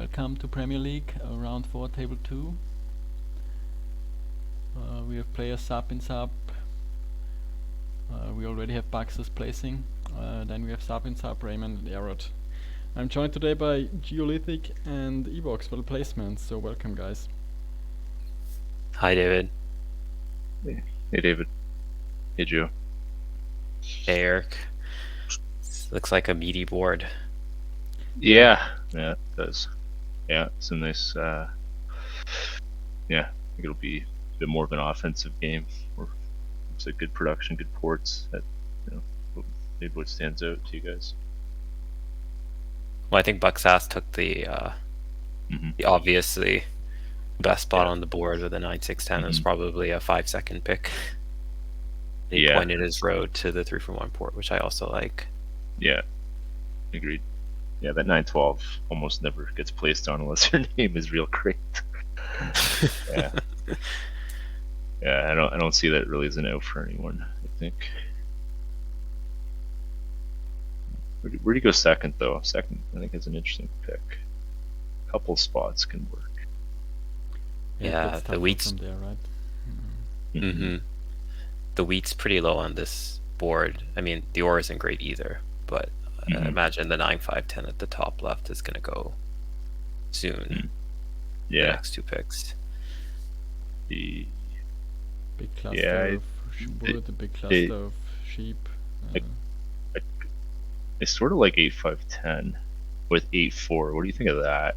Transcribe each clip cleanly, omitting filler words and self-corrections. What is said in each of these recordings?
Welcome to Premier League, round 4, table 2. We have players sarpinsarp. We already have bucksas placing. Then we have sarpinsarp, Rayman, and arod. I'm joined today by Geolithic and Evox for the placements, so welcome, guys. Hi, David. Hey, David. Hey, Joe. Hey, Eric. Looks like a meaty board. Yeah, it does. Yeah, some nice. I think it'll be a bit more of an offensive game. Or it's a good production, good ports. That maybe what stands out to you guys. Well, I think bucksas took the obviously best spot on the board with a 9-6-10. It was probably a 5-second pick. He pointed his road to the 3-for-1 port, which I also like. Yeah, agreed. Yeah, that 9-12 almost never gets placed on unless your name is real great. Yeah, I don't see that really as an out for anyone, I think. Where do you go second, though? Second, I think, is an interesting pick. A couple spots can work. Yeah, the wheat's from there, right? The wheat's pretty low on this board. I mean, the ore isn't great either, but I imagine the 9-5-10 at the top left is going to go soon. The next two picks. The big cluster of wood, the big cluster of sheep. I sort of like 8-5-10 with 8-4. What do you think of that?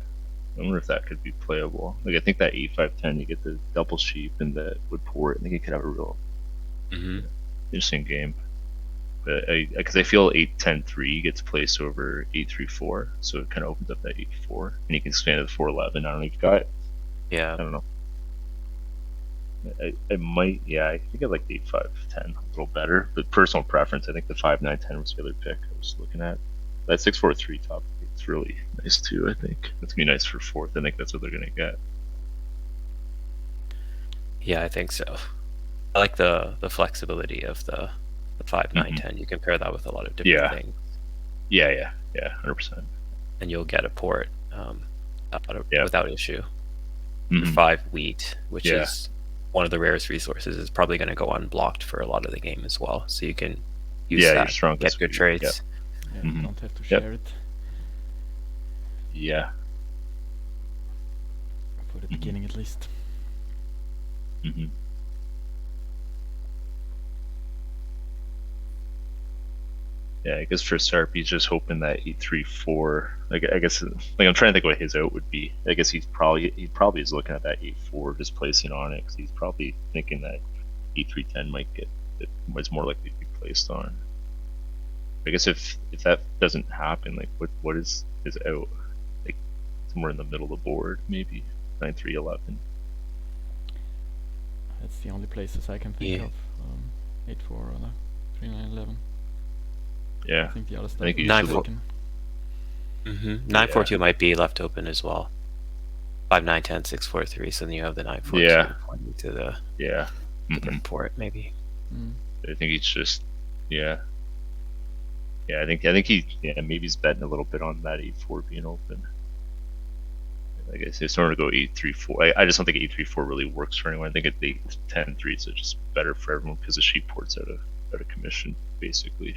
I wonder if that could be playable. Like, I think that 8-5-10, you get the double sheep and the wood port. I think it could have a real interesting game. But because I feel 8-10-3 gets placed over 8-3-4, so it kind of opens up that 8-4, and you can expand it to 4-11 on each guy. Yeah. I don't know. I might, I think I like the 8-5-10 a little better, but personal preference, I think the 5-9-10 was the other pick I was looking at. That 6-4-3 top, it's really nice too, I think. That's going to be nice for fourth. I think that's what they're going to get. Yeah, I think so. I like the flexibility of the 5-9-10. You can pair that with a lot of different things. Yeah, 100%. And you'll get a port without issue. 5 wheat, which is one of the rarest resources, is probably going to go unblocked for a lot of the game as well. So you can use that, get good trades. You don't have to share it. Yeah. For the beginning, at least. Yeah, I guess for Sarp, he's just hoping that 8-3-4. I guess, I'm trying to think what his out would be. I guess he probably is looking at that 8-4, just placing on it, because he's probably thinking that 8-3-10 might get it's more likely to be placed on. I guess if that doesn't happen, like what is his out? Like somewhere in the middle of the board, maybe 9-3-11. That's the only places I can think of. 8-4 or 3-9-11. Yeah, I think the other stuff. 9-4-2 might be left open as well. 5-9-10, 6-4-3. So then you have the 9-4-2 pointing to the the port, maybe. I think he's just I think he maybe he's betting a little bit on that 8-4 being open. I guess it's sort of go 8-3-4. I just don't think 8-3-4 really works for anyone. I think at 8-10-3 is just better for everyone because the sheep port's out of commission basically.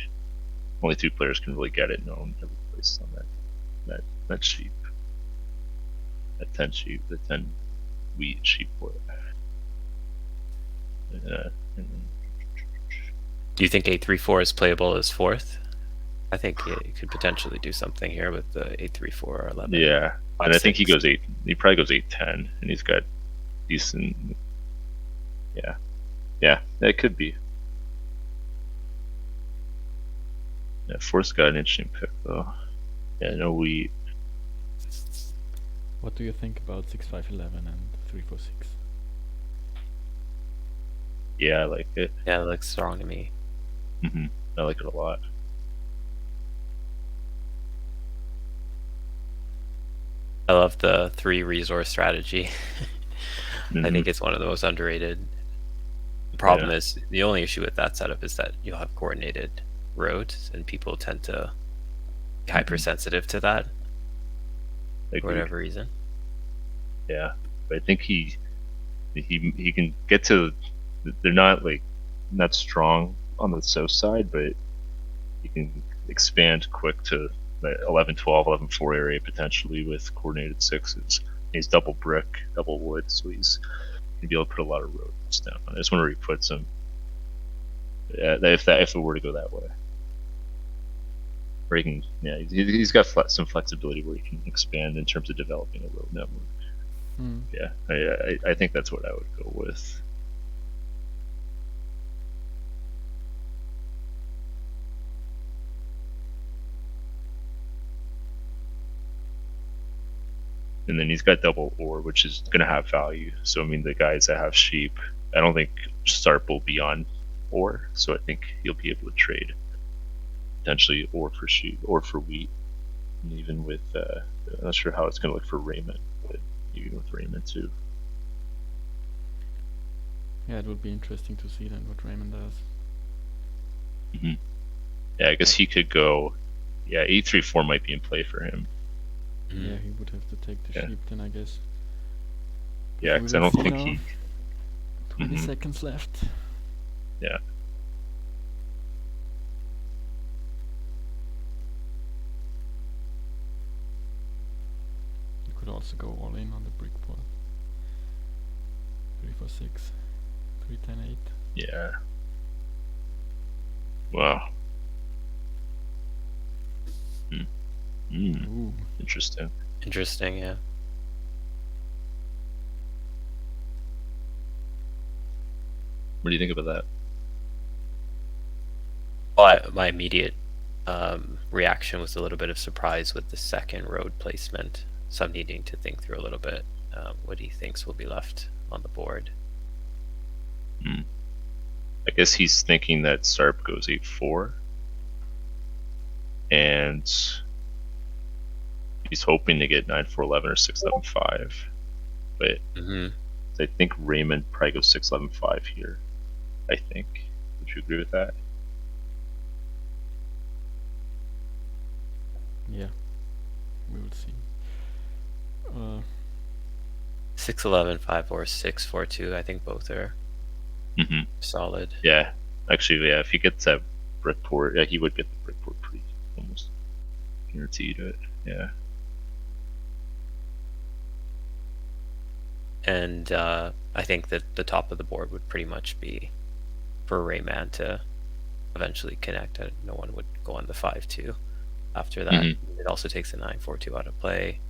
Only 2 players can really get it. No one ever placed on that sheep. That 10 sheep, the 10 wheat sheep port. Do you think 8-3-4 is playable as fourth? I think you could potentially do something here with the 8-3-4 or 11. Yeah, and I think he goes 8. He probably goes 8-10, and he's got decent. Yeah, that could be. Yeah, fourth's got an interesting pick though. Yeah, no wheat. What do you think about 6-5-11 and 3-4-6? Yeah, I like it. Yeah, it looks strong to me. I like it a lot. I love the 3 resource strategy. I think it's one of the most underrated. The problem is, the only issue with that setup is that you'll have coordinated roads, and people tend to be hypersensitive to that. for whatever reason. Yeah, but I think he can get to. They're not not strong on the south side, but he can expand quick to the 11-12, 11-4 area potentially with coordinated sixes. He's double brick, double wood, so he's gonna be able to put a lot of roads down. I just wonder where he puts them. Yeah, if it were to go that way, where he can, he's got some flexibility where he can expand in terms of developing a road network. Yeah, I think that's what I would go with. And then he's got double ore, which is going to have value. So I mean, the guys that have sheep, I don't think Sarp will be on ore, so I think he'll be able to trade potentially ore for sheep or for wheat, and even with I'm not sure how it's going to look for Rayman, but even with Rayman too. Yeah, it would be interesting to see then what Rayman does. Yeah, I guess he could go. Yeah, 8-3-4 might be in play for him. Yeah, he would have to take the sheep then, I guess. Yeah, because I don't think he. 20 seconds left. Yeah. You could also go all in on the brick board. 3-4-6, 3-10-8. Yeah. Wow. Ooh. Interesting. Interesting, yeah. What do you think about that? Well, my immediate reaction was a little bit of surprise with the second road placement. So I'm needing to think through a little bit what he thinks will be left on the board. I guess he's thinking that Sarp goes 8-4, and he's hoping to get 9-4-11 or 6-11-5, but I think Rayman probably goes 6-11-5 here. I think. Would you agree with that? Yeah, we will see. 6-11-5 or 6-4-2. I think both are solid. Yeah, actually, yeah. If he gets that brick port, yeah, he would get the brick port pretty almost guaranteed it. Yeah. And I think that the top of the board would pretty much be for Rayman to eventually connect. No one would go on the 5-2 after that. It also takes the 9-4-2 out of play.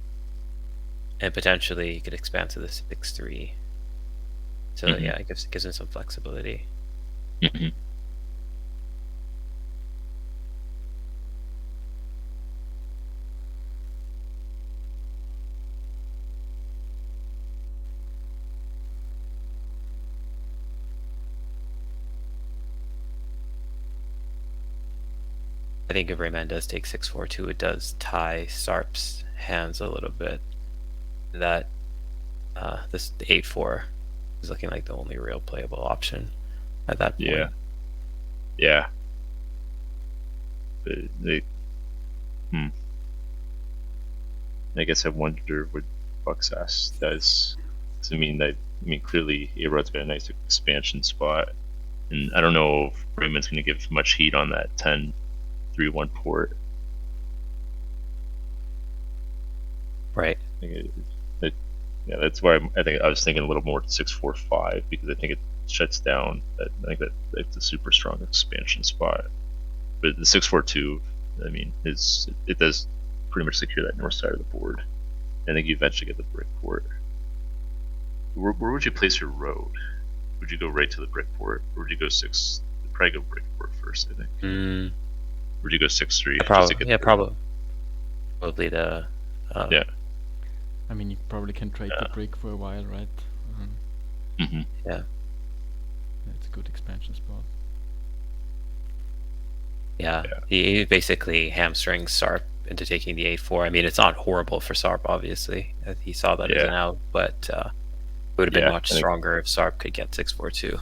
And potentially you could expand to the 6-3. So yeah, it gives him some flexibility. I think if Rayman does take 6-4-2, it does tie Sarp's hands a little bit. That this 8-4 is looking like the only real playable option at that point. Yeah. But I guess I wonder what bucksas does. I mean, clearly Arod's got a nice expansion spot, and I don't know if Rayman's going to give much heat on that 10-3-1 port. Right. Yeah, that's why I think I was thinking a little more 6-4-5, because I think it shuts down. I think that it's a super strong expansion spot. But the 6-4-2, I mean, it does pretty much secure that north side of the board. I think you eventually get the brick port. Where would you place your road? Would you go right to the brick port, or would you go 6? You'd probably go brick port first, I think. Would you go 6-3? Probably the. Yeah. I mean, you probably can trade the brick for a while, right? Yeah. It's a good expansion spot. Yeah. He basically hamstrings Sarp into taking the 8-4. I mean, it's not horrible for Sarp, obviously. He saw that as an out, but it would have been much stronger if Sarp could get 6-4-2.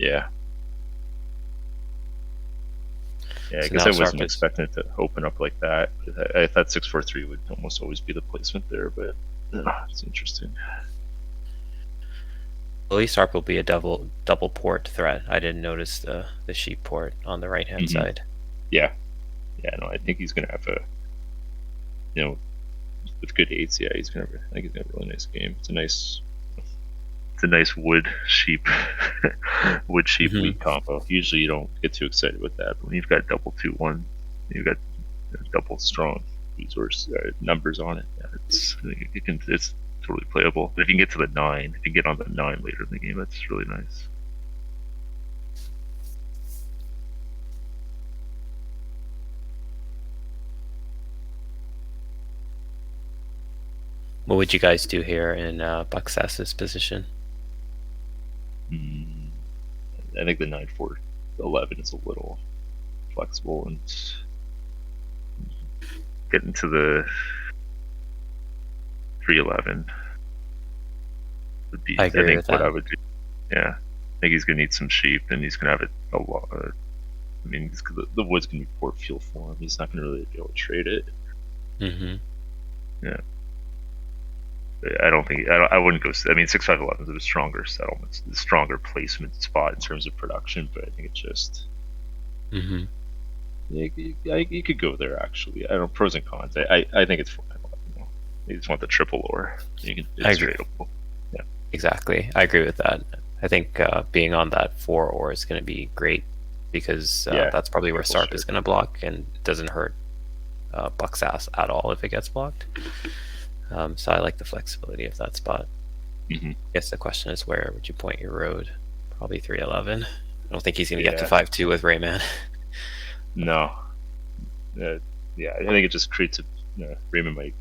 Yeah. Yeah, I So guess now I wasn't Sarp is, expecting it to open up like that. I thought 643 would almost always be the placement there, but it's interesting. at least Sarp will be a double port threat. I didn't notice the sheep port on the right hand side. Yeah, no, I think he's gonna have a, with good eights. Yeah, I think he's gonna have a really nice game. It's a nice wood sheep wheat combo. Usually you don't get too excited with that, but when you've got double 2-1, you've got double strong resource numbers on it. Yeah, it's totally playable. But if you can get to the 9, if you get on the 9 later in the game, that's really nice. What would you guys do here in bucksas's position? I think the 9-4-11 is a little flexible, and getting to the 3-11 would be, I agree think, with what that. I would do. Yeah, I think he's gonna need some sheep, and he's gonna have it a lot. I mean, the wood's gonna be port fuel for him. He's not gonna really be able to trade it. Yeah. I don't think I wouldn't go. I mean, 6-5-11 is a stronger settlement, the stronger placement spot in terms of production. But I think it's just, you could go there actually. I don't know, pros and cons. I think it's fine. You just want the triple lore. It's tradable. Yeah, exactly. I agree with that. I think being on that 4 ore is going to be great because that's probably where Sarp is going to block, and it doesn't hurt bucksas at all if it gets blocked. So I like the flexibility of that spot. I guess the question is, where would you point your road? Probably 3-11. I don't think he's going to get to 5-2 with Rayman. No. I think it just creates a Rayman might,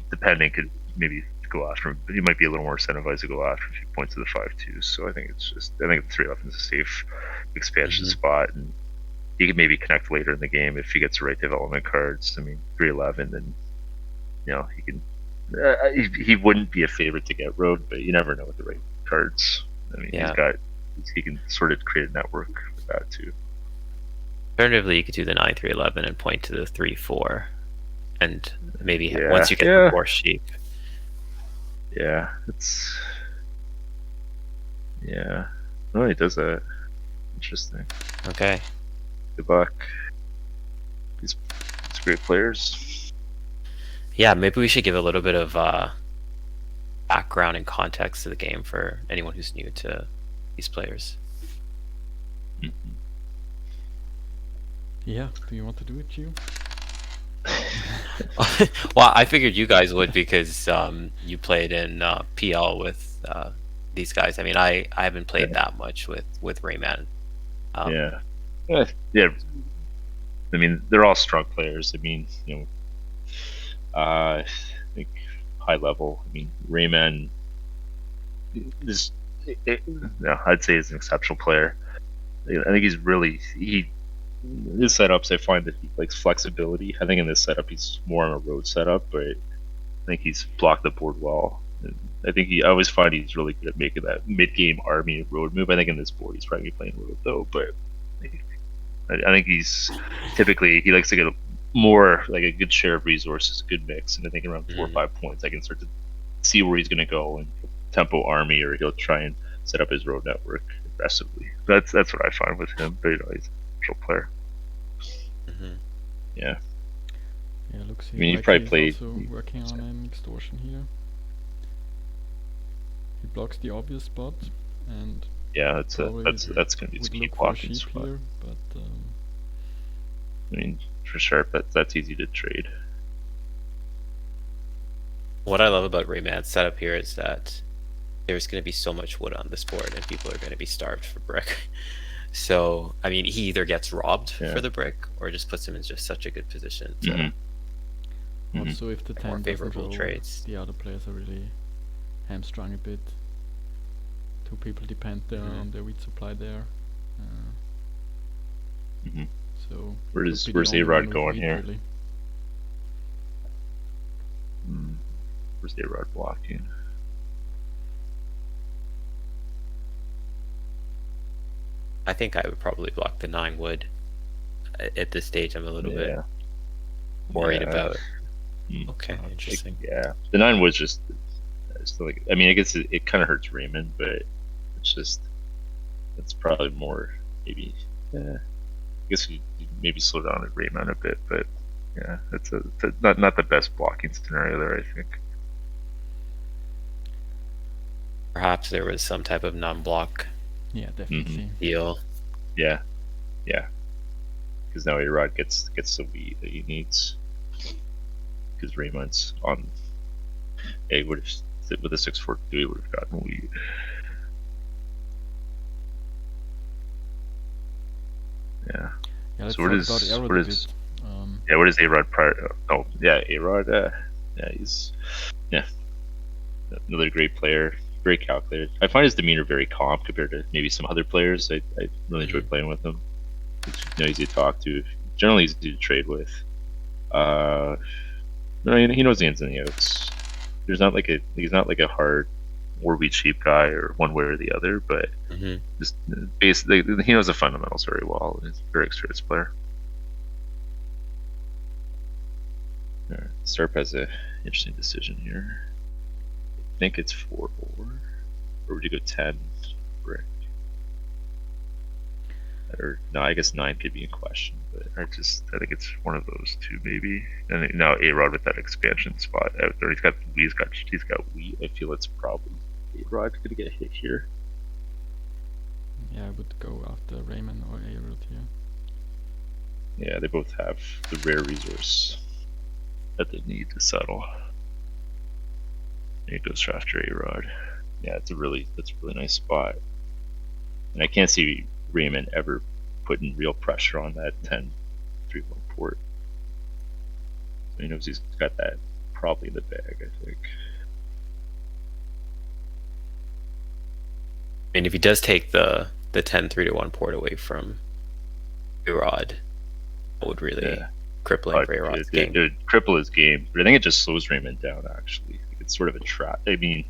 depending, could maybe go after him, but he might be a little more incentivized to go after if he points to the 5-2. So I think it's just, I think 3-11 is a safe expansion spot, and he could maybe connect later in the game if he gets the right development cards. I mean, 3-11, then he can. He wouldn't be a favorite to get road, but you never know with the right cards. I mean, he can sort of create a network with that too. Alternatively, you could do the 9-3-11 and point to the 3-4, and maybe once you get the 4 sheep. Yeah, no, he does that. Interesting. Okay. Good luck. These great players. Yeah, maybe we should give a little bit of background and context to the game for anyone who's new to these players. Yeah, do you want to do it, Gio? Well, I figured you guys would because you played in PL with these guys. I mean, I haven't played that much with Rayman. Yeah. I mean, they're all strong players. I mean, I think high level. I mean, Rayman is, I'd say he's an exceptional player. I think he's really his setups. I find that he likes flexibility. I think in this setup he's more on a road setup, but I think he's blocked the board well. And I think I always find he's really good at making that mid-game army road move. I think in this board he's probably playing road though, but I think he's typically he likes to get more like a good share of resources, a good mix, and I think around 4 or 5 points I can start to see where he's going to go and tempo army, or he'll try and set up his road network aggressively. That's what I find with him. But he's a natural player. Yeah, looks. I mean, you probably played. Also working on an extortion here. He blocks the obvious spot, and that's going to be his key blocking spot. Here, but I mean, for sure, that's easy to trade. What I love about Rayman's setup here is that there's going to be so much wood on this board, and people are going to be starved for brick. So, I mean, he either gets robbed for the brick, or just puts him in just such a good position to also, if the 10 more doesn't favorable go, trades. the other players are really hamstrung a bit. 2 people depend there on their wheat supply there. So where's Arod going here? Really. Where's Arod blocking? I think I would probably block the 9 wood. at this stage, I'm a little bit Yeah. worried Yeah. about. Hmm. Okay, interesting. Yeah, the 9 was just like, I mean, I guess it kind of hurts Rayman, but it's just, it's probably more maybe. Yeah, I guess you maybe slow down at Rayman a bit, but yeah, it's not the best blocking scenario there, I think. Perhaps there was some type of non-block Yeah, definitely. deal. Yeah, because now Arod gets the wheat that he needs. Because Rayman's on. He would have with a 6-4-2. He would have gotten wheat. Yeah. Yeah, let's So what talk is about Arod what a is bit. what is Arod prior? Oh yeah, Arod. Yeah, he's another great player, very calculated. I find his demeanor very calm compared to maybe some other players. I really enjoy playing with him. He's easy to talk to. Generally easy to trade with. He knows the ins and the outs. He's not like a hard or be cheap guy or one way or the other, but just basically he knows the fundamentals very well. He's a very experienced player. Sarp has an interesting decision here. I think it's 4 or would you go 10 brick? Or no, I guess 9 could be in question, but I think it's one of those two maybe. And now Arod with that expansion spot out there, he's got wheat. I feel it's probably Arod gonna get hit here. Yeah, I would go after Rayman or Arod here. Yeah, they both have the rare resource that they need to settle. And it goes after Arod. Yeah, that's a really nice spot. And I can't see Rayman ever putting real pressure on that 10-3-1 port. So he knows he's got that probably in the bag, I think. I mean, if he does take the 10-3-1 port away from Arod, that would really cripple him for Arod's game. It would cripple his game, but I think it just slows Rayman down, actually. It's sort of a trap. I mean,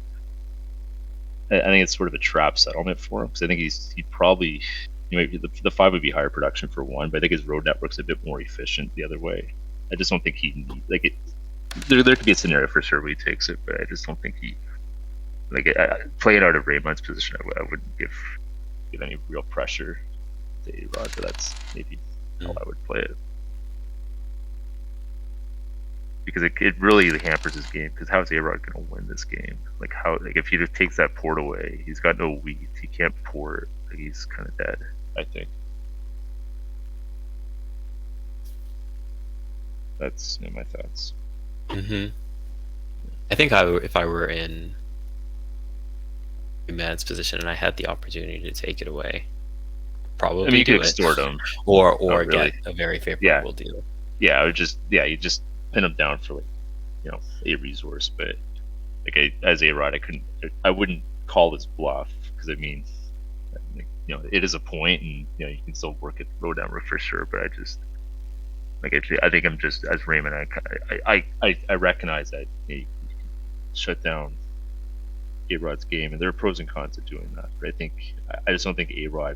I think it's sort of a trap settlement for him, because I think he'd probably, the 5 would be higher production for 1, but I think his road network's a bit more efficient the other way. I just don't think he need, like it. There could be a scenario for sure where he takes it, but I just don't think he, playing out of Rayman's position, I wouldn't give any real pressure to Arod, but that's maybe how I would play it. Because it really hampers his game. Because how is Arod going to win this game? If he just takes that port away, he's got no wheat. He can't port. He's kind of dead, I think. That's my thoughts. I think if I were in Man's position and I had the opportunity to take it away, probably you do could extort him, or get a very favorable deal. Yeah, I would you just pin him down for a resource, but as Arod, I wouldn't call this bluff, because I mean, it is a point, and you can still work at road network for sure, but I think I'm just, as Rayman, I recognize that you can shut down Arod's game, and there are pros and cons of doing that, but I just don't think Arod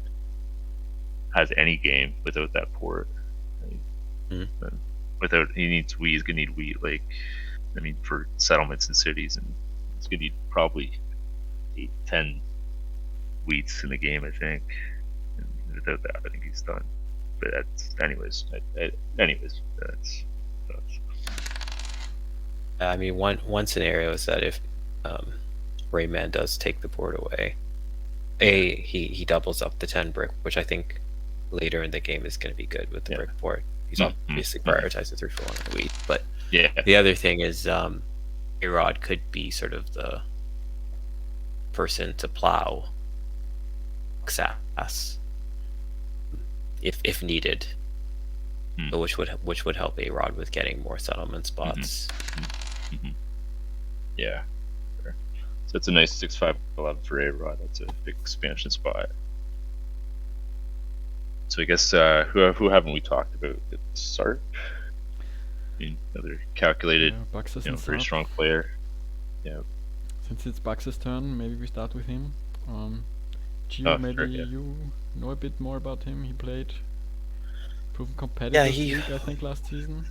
has any game without that port. He needs wheat. He's gonna need wheat, for settlements in cities, and he's gonna need probably 8-10 wheats in the game, I think. And without that, I think he's done. But anyways. That's. I mean, one scenario is that if Rayman does take the port away, he doubles up the 10 brick, which I think later in the game is going to be good with the brick port. He's obviously prioritizing 3-4-1 on the wheat, but the other thing is Arod could be sort of the person to plow bucksas if needed, which would help Arod with getting more settlement spots. Yeah. So it's a nice 6-5-11 for Arod. That's a big expansion spot. So I guess who haven't we talked about? It's Sarp. Another calculated, bucksas and very Sarp. strong player. Yeah. Since it's Bucksas' turn, maybe we start with him. Gio, maybe you know a bit more about him. He played proven competitive Yeah, league, I think, last season.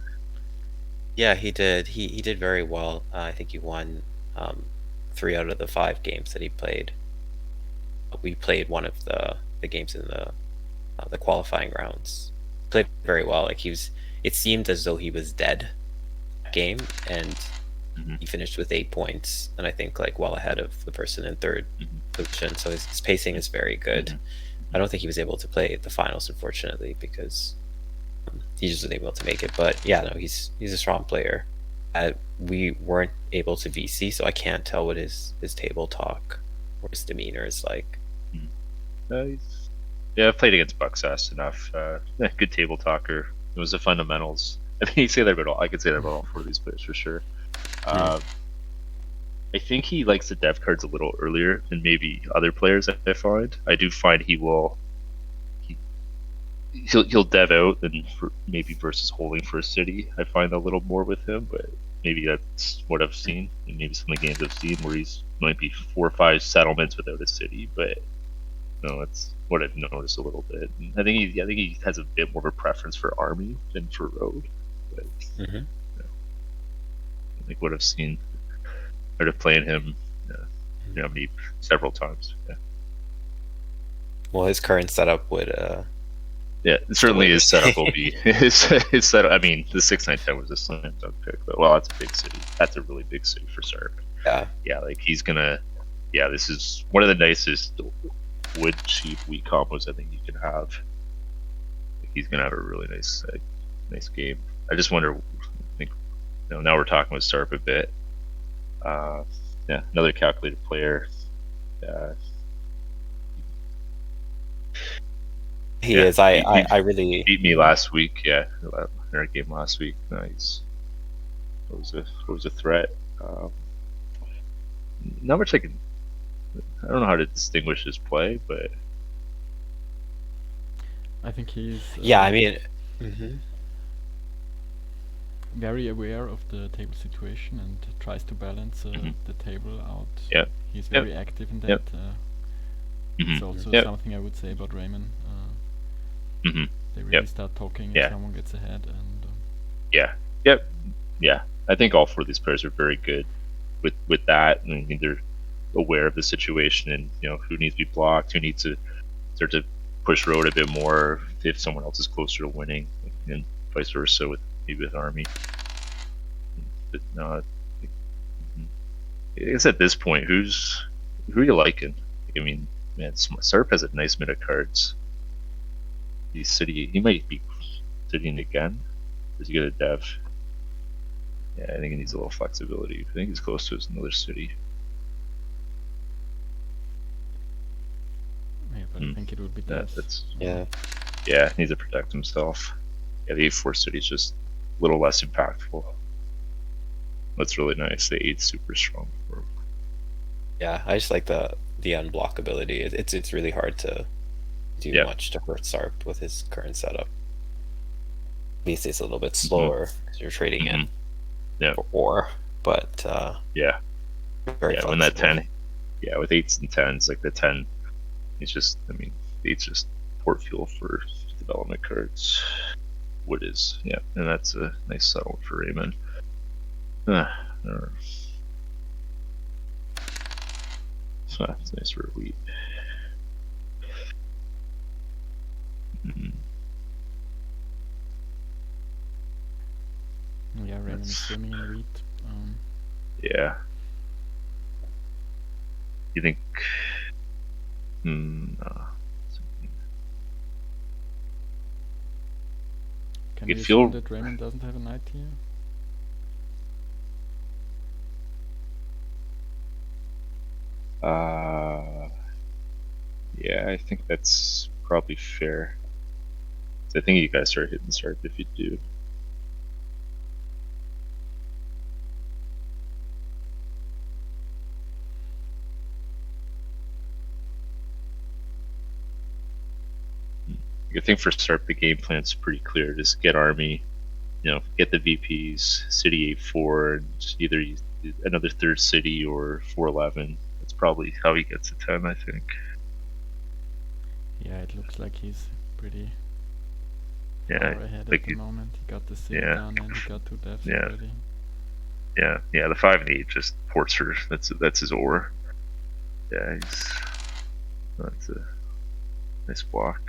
Yeah, he did. He did very well. I think he won 3 out of the 5 games that he played. We played one of the games in the qualifying rounds. Played very well. Like it seemed as though he was dead that game, and he finished with 8 points, and I think like well ahead of the person in third position. So his pacing is very good. I don't think he was able to play the finals, unfortunately, because he just wasn't able to make it. But yeah, no, he's a strong player. We weren't able to VC, so I can't tell what his table talk or his demeanor is like. Yeah, I've played against bucksas enough. Good table talker. It was the fundamentals. I mean, you say that about all. I could say that about all 4 of these players for sure. I think he likes the dev cards a little earlier than maybe other players. I find. I do find he'll dev out and maybe versus holding for a city. I find a little more with him, but maybe that's what I've seen, and maybe some of the games I've seen where he's might be 4 or 5 settlements without a city, but no, that's what I've noticed a little bit. And I think he has a bit more of a preference for army than for road. But I think what I've seen, out of playing him, several times. Yeah. Well, his current setup would. Yeah, certainly his setup will be his setup. I mean, the 6-9-10 was a slam dunk pick, but well, that's a big city. That's a really big city for Sarp. Yeah, like he's gonna. Yeah, this is one of the nicest wood cheap wheat combos I think you can have. Like, he's gonna have a really nice game. I just wonder. I think now we're talking with Sarp a bit. Yeah, another calculated player. He is. I really beat me last week. Yeah, in our game last week. Nice. What was a threat? Not much I don't know how to distinguish his play, but I think he's yeah. I mean, very aware of the table situation and tries to balance the table out. Yeah, he's very active in that. It's also something I would say about Rayman. They really start talking if someone gets ahead, and yeah. I think all 4 of these players are very good with that. I mean, they're aware of the situation and who needs to be blocked, who needs to start to push road a bit more if someone else is closer to winning, and vice versa with army. But no, I guess at this point, who are you liking? I mean, man, Sarp has a nice mid of cards. He might be sitting again. Does he get a dev? Yeah, I think he needs a little flexibility. I think he's close to another city. Yeah, but I think it would be dev. Yeah, he needs to protect himself. Yeah, the 8-4 city is just a little less impactful. That's really nice. The 8's super strong. Yeah, I just like the unblockability. It's really hard to do much to hurt Sarp with his current setup. At least it's a little bit slower because you're trading in for ore, but very flexible. When that 10, with 8s and 10s, like the 10, it's just, I mean, 8's just port fuel for development cards. Wood is, and that's a nice settlement for Rayman. So that's nice for wheat. Yeah, Rayman is swimming in wheat. Yeah. You think? No. Can you assume that Rayman doesn't have a knight here? Yeah, I think that's probably fair. I think you guys start hitting Sarp if you do. I think for Sarp the game plan's pretty clear. Just get army, get the VPs, city 8-4, and just either another 3rd city or 4-11. That's probably how he gets a 10, I think. Yeah, it looks like he's pretty far ahead at the moment. He got the SIG done and he got 2 deaths already. Yeah, the 5 and 8 just ports her. That's his ore. Yeah, that's a nice block.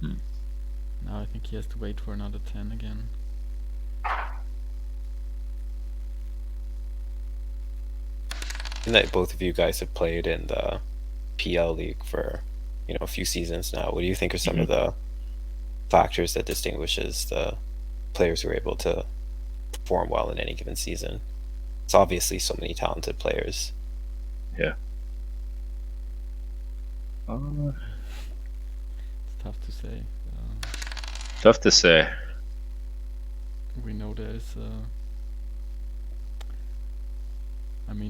Now I think he has to wait for another 10 again. And that both of you guys have played in the PL League for, a few seasons now. What do you think are some of the factors that distinguishes the players who are able to perform well in any given season? It's obviously so many talented players. Yeah. It's tough to say. Tough to say. We know there's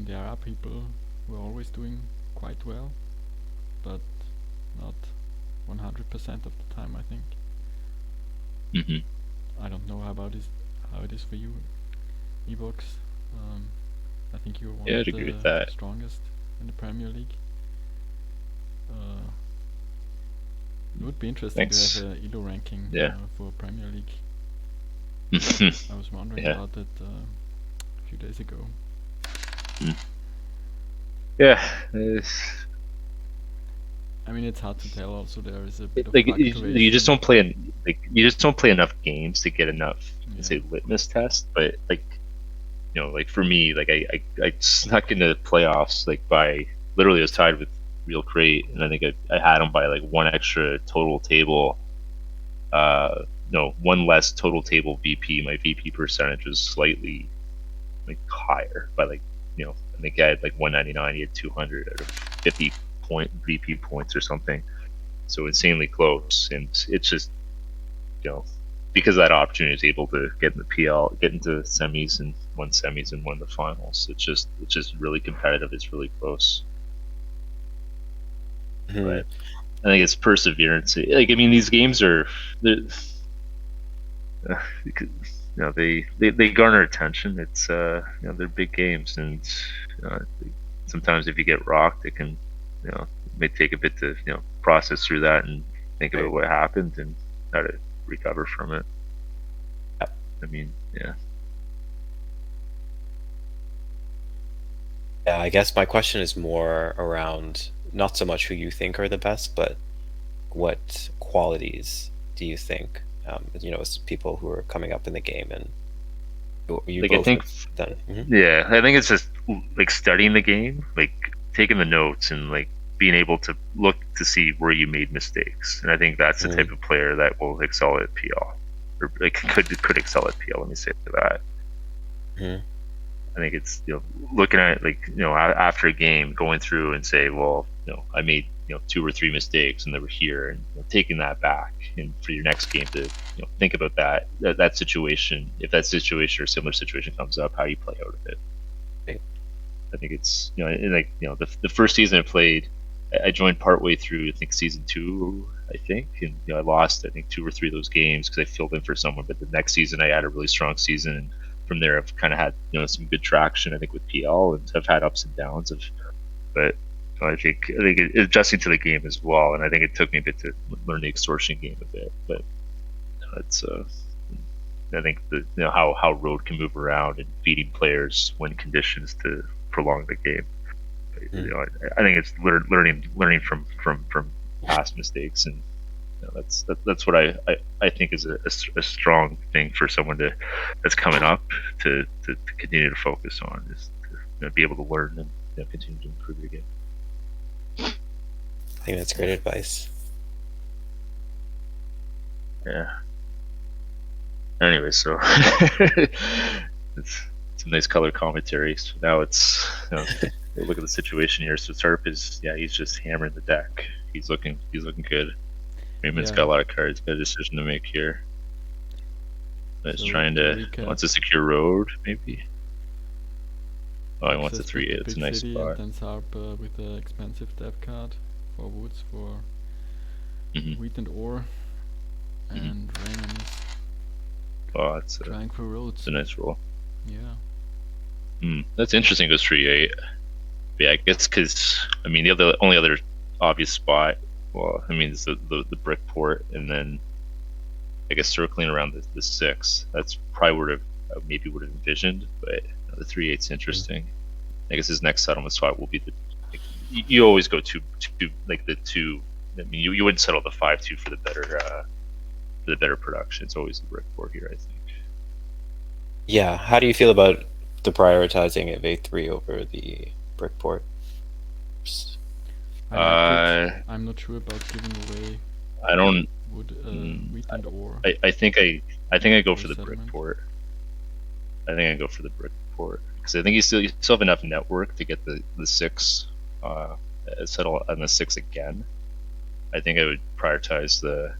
there are people who are always doing quite well, but not 100% of the time, I think. I don't know how it is for you, Evox. I think you're one of the strongest in the Premier League. It would be interesting to have an ELO ranking for Premier League. I was wondering about it a few days ago. Yeah. It's hard to tell. Also, there is a bit of you just don't play enough games to get enough say litmus test. But for me, I snuck into the playoffs by literally I was tied with Real Crate, and I think I had him by one extra total table. One less total table VP. My VP percentage was slightly higher by I think I had 199. He had 200 out of 50 point VP points or something. So insanely close, and it's just because of that opportunity, I was able to get in the PL, get into semis and won the finals. It's just really competitive. It's really close. But I think it's perseverance. These games are they garner attention. It's they're big games, and sometimes if you get rocked, it can it may take a bit to process through that and think about what happened and how to recover from it. Yeah, I guess my question is more around not so much who you think are the best, but what qualities do you think as people who are coming up in the game, and I think I think it's just studying the game, taking the notes and being able to look to see where you made mistakes. And I think that's the type of player that will excel at PL, or could excel at PL. Let me say that. I think it's looking at after a game, going through and say, well, I made 2 or 3 mistakes and they were here, and taking that back, and for your next game to think about that situation. If that situation or similar situation comes up, how you play out of it. I think it's the first season I played, I joined partway through I think season 2, and I lost I think 2 or 3 of those games because I filled in for someone. But the next season I had a really strong season, and from there I've kind of had some good traction I think with PL, and I've had ups and downs but I think adjusting to the game as well, and I think it took me a bit to learn the extortion game a bit. But it's I think how road can move around and beating players when conditions to prolong the game. I think it's learning from past mistakes, and that's what I think is a strong thing for someone that's coming up to continue to focus on, is to be able to learn and continue to improve your game. I think that's great advice. Yeah. Anyway, so it's some nice color commentary. So now it's look at the situation here. So Sarp is he's just hammering the deck. He's looking good. Rayman's got a lot of cards. Got a decision to make here. He's trying to wants a secure road, maybe. Oh, he wants a 3-8. It's a nice spot. And then Sarp with the expensive dev card for woods for wheat and ore, and Rayman is trying for roads. It's a nice roll. Yeah. That's interesting. Goes 3-8. Yeah, I guess because the only other obvious spot, is the brick port, and then I guess, circling around the 6. That's probably would have maybe would have envisioned, but the 3/8's interesting. I guess his next settlement spot will be the. Like, you always go to like the 2. I mean, you wouldn't settle the 5/2 for the better production. It's always the brick 4 here, I think. Yeah. How do you feel about the prioritizing of A3 over the brick port? I'm not sure about giving away. I don't. Wood, wheat and ore. I think I go for the brick port. I think I go for the brick port because I think you still have enough network to get the 6 settle on the 6 again. I think I would prioritize the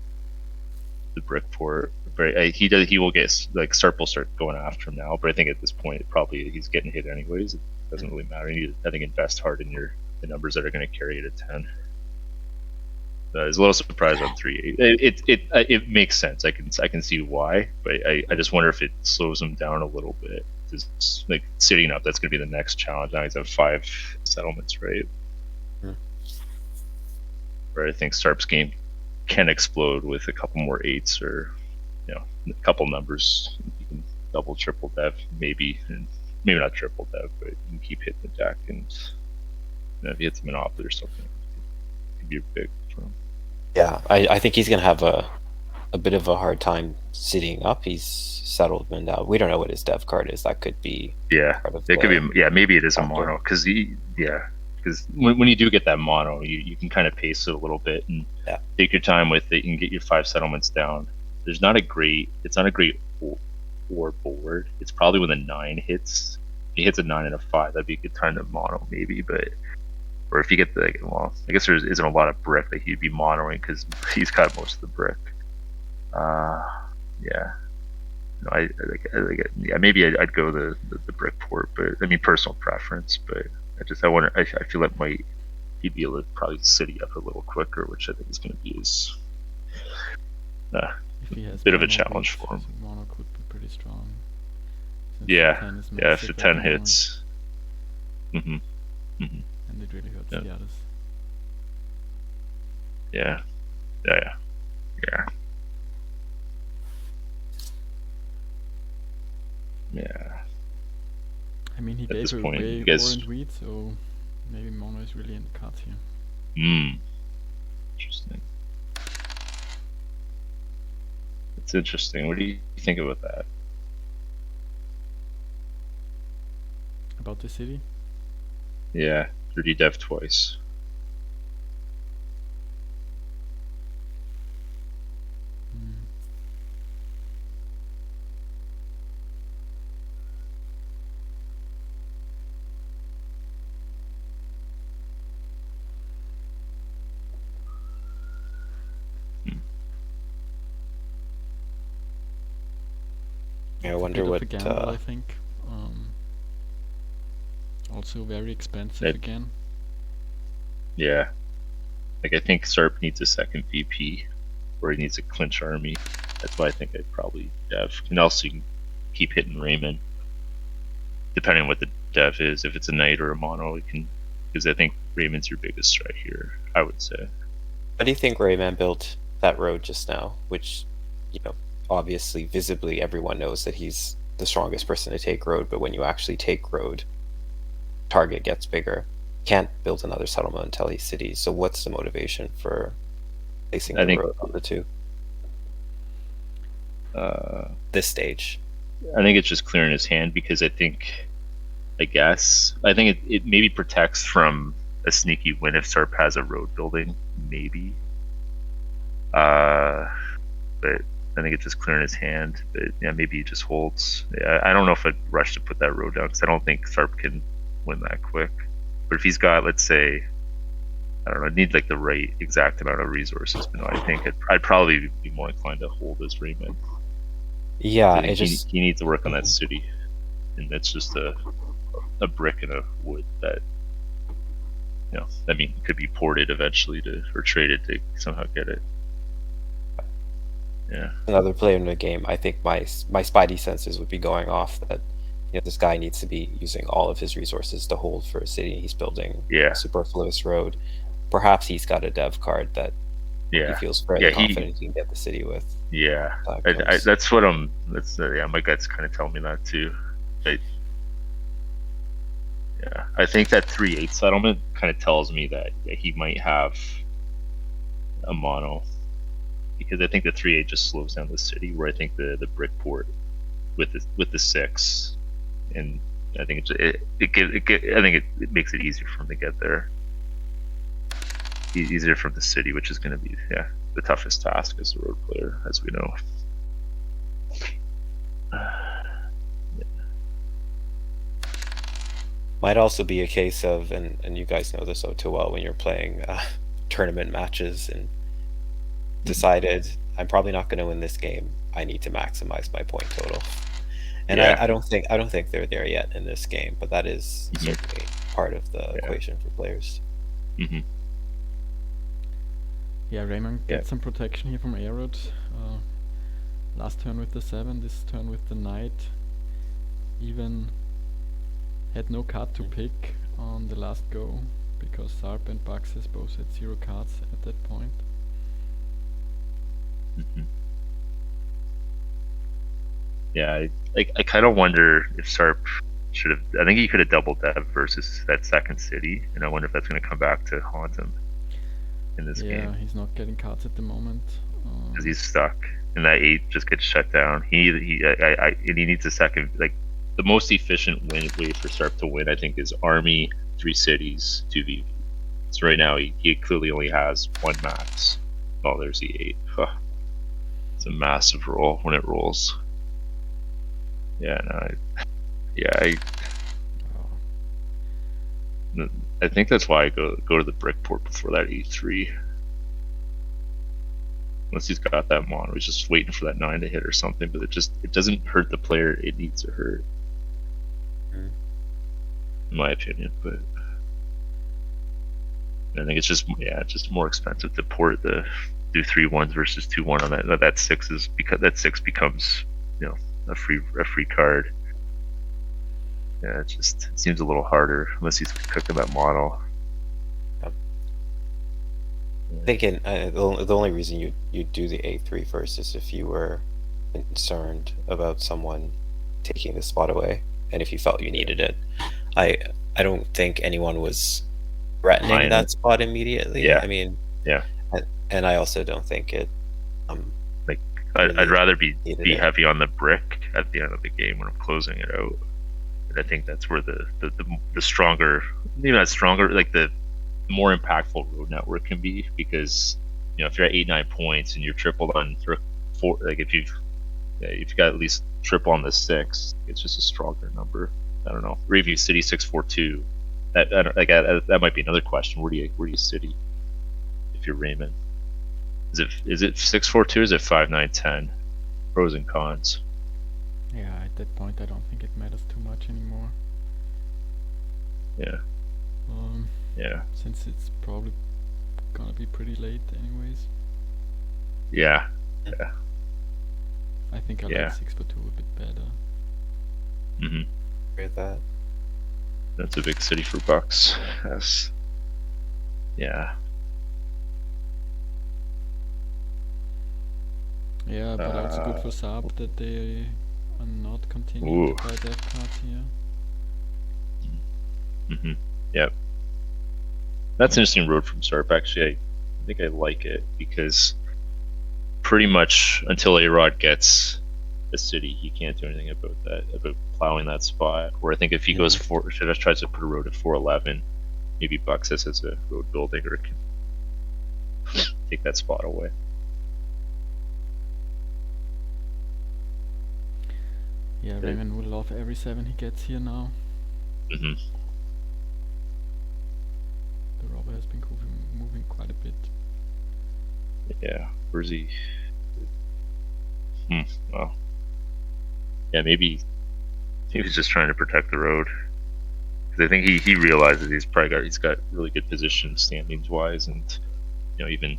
brick port. But he will get, like, Sarp will start going after him now. But I think at this point probably he's getting hit anyways. It doesn't really matter. You need to, I think, invest hard in the numbers that are going to carry it at 10. I was a little surprised on 3/8. It makes sense. I can see why, but I just wonder if it slows him down a little bit. Just like sitting up, that's going to be the next challenge. Now he's at 5 settlements, right? Where I think Sarp's game can explode with a couple more 8s, or a couple numbers. You can double, triple dev, maybe, and maybe not triple dev, but you can keep hitting the deck, and if he hits a monopoly or something, it could be big for him. Yeah, I think he's gonna have a bit of a hard time sitting up. He's settled now. We don't know what his dev card is. That could be could be maybe it is a mono, because when you do get that mono, you can kind of pace it a little bit and take your time with it. You can get your 5 settlements down. It's not a great ore board. It's probably when the 9 hits. If he hits a 9 and a 5, that'd be a good time to mono maybe, but. Or if you get I guess there isn't a lot of brick that he'd be monoing because he's got most of the brick. Maybe I'd go the brick port, but I mean, personal preference. But I wonder. I feel like he'd be able to probably city up a little quicker, which I think is going to be a bit of a challenge for him. Mono could be pretty strong. If the 10 hits. And it really hurts the others. Yeah. I mean, he gave away ore and wheat, so maybe mono is really in the cards here. Interesting. It's interesting. What do you think about that? About the city? Yeah. 3D dev twice. I wonder what. A gamble, I think. Also very expensive again. Yeah. Like, I think Sarp needs a second VP, or he needs a clinch army. That's why I think I'd probably dev. And also you can keep hitting Rayman, depending on what the dev is. If it's a knight or a mono, you can, because I think Rayman's your biggest threat here, I would say. How do you think Rayman built that road just now? Which, obviously, visibly, everyone knows that he's the strongest person to take road, but when you actually take road, target gets bigger. Can't build another settlement until he's city. So what's the motivation for placing the road on the 2? This stage. I think it's just clearing his hand, because I think it maybe protects from a sneaky win if Sarp has a road building, maybe. But I think it's just clearing his hand. But yeah, maybe he just holds. Yeah, I don't know if I'd rush to put that road down, because I don't think Sarp can win that quick. But if he's got, let's say, I don't know, need like the right exact amount of resources, but no, I think I'd probably be more inclined to hold as Rayman. Yeah, he needs to work on that city, and that's just a brick and a wood that could be ported eventually or traded to somehow get it. Yeah. Another player in the game, I think my spidey senses would be going off that this guy needs to be using all of his resources to hold for a city. He's building a superfluous road. Perhaps he's got a dev card that Yeah. He feels fairly confident he can get the city with. Yeah. That's what I'm. That's my gut's kind of telling me that too. Yeah, I think that 3/8 settlement kind of tells me that he might have a mono, because I think the 3/8 just slows down the city, where I think the brick port with the 6, and I think I think it makes it easier for him to get there. Easier from the city, which is going to be the toughest task as a road player, as we know. Might also be a case of, and you guys know this so too well, when you're playing tournament matches and decided I'm probably not going to win this game. I need to maximize my point total, and I don't think they're there yet in this game, but that is certainly part of the equation for players. Yeah, Rayman gets some protection here from arod. Last turn with the 7, this turn with the knight. Even had no card to pick on the last go, because Sarp and bucksas both had 0 cards at that point. Yeah, I kind of wonder if Sarp should have. I think he could have doubled that versus that second city, and I wonder if that's going to come back to haunt him in this game. Yeah, he's not getting cards at the moment because he's stuck, and that 8 just gets shut down. He needs a second. Like, the most efficient way for Sarp to win, I think, is army, 3 cities, 2 VV. So right now he clearly only has 1 max. Oh, there's the 8. Huh. It's a massive roll when it rolls. Yeah, I think that's why I go to the brick port before that 8/3. Unless he's got that mono, he's just waiting for that 9 to hit or something. But it doesn't hurt the player it needs to hurt, in my opinion. But I think it's just more expensive to port do 3 1s versus 2 1 on that. That 6 is because that 6 becomes a free card. Yeah, it seems a little harder unless he's cooking that mono. Thinking the only reason you do the 8/3 first is if you were concerned about someone taking the spot away, and if you felt you needed it. I don't think anyone was threatening that spot immediately. Yeah. I mean, and I also don't think it. I'd rather be heavy on the brick at the end of the game when I'm closing it out. And I think that's where the stronger, maybe not stronger, like the more impactful road network can be, because if you're at 8-9 points and you're tripled on 4, like if you've got at least triple on the 6, it's just a stronger number. I don't know. Review city 6-4-2. That might be another question. Where do you city if you're Rayman? Is it 6-4-2? Is it 5-9-10? Pros and cons. Yeah, at that point I don't think it matters too much anymore. Yeah. Since it's probably gonna be pretty late anyways. Yeah. I think I like 6-4-2 a bit better. With that. That's a big city for bucks. Yes. Yeah. Yeah, but it's good for Sarp that they are not continuing to buy death cards here. Yep. That's an interesting road from Sarp. Actually, I think I like it, because pretty much until arod gets a city, he can't do anything about plowing that spot. Where I think if he goes tries to put a road at 4-11, maybe bucksas as a road building or can take that spot away. Yeah, Rayman will love every 7 he gets here now. The robber has been moving quite a bit. Yeah, where's he? Well, yeah, maybe he was just trying to protect the road. Because I think he realizes he's got really good position standings wise, and even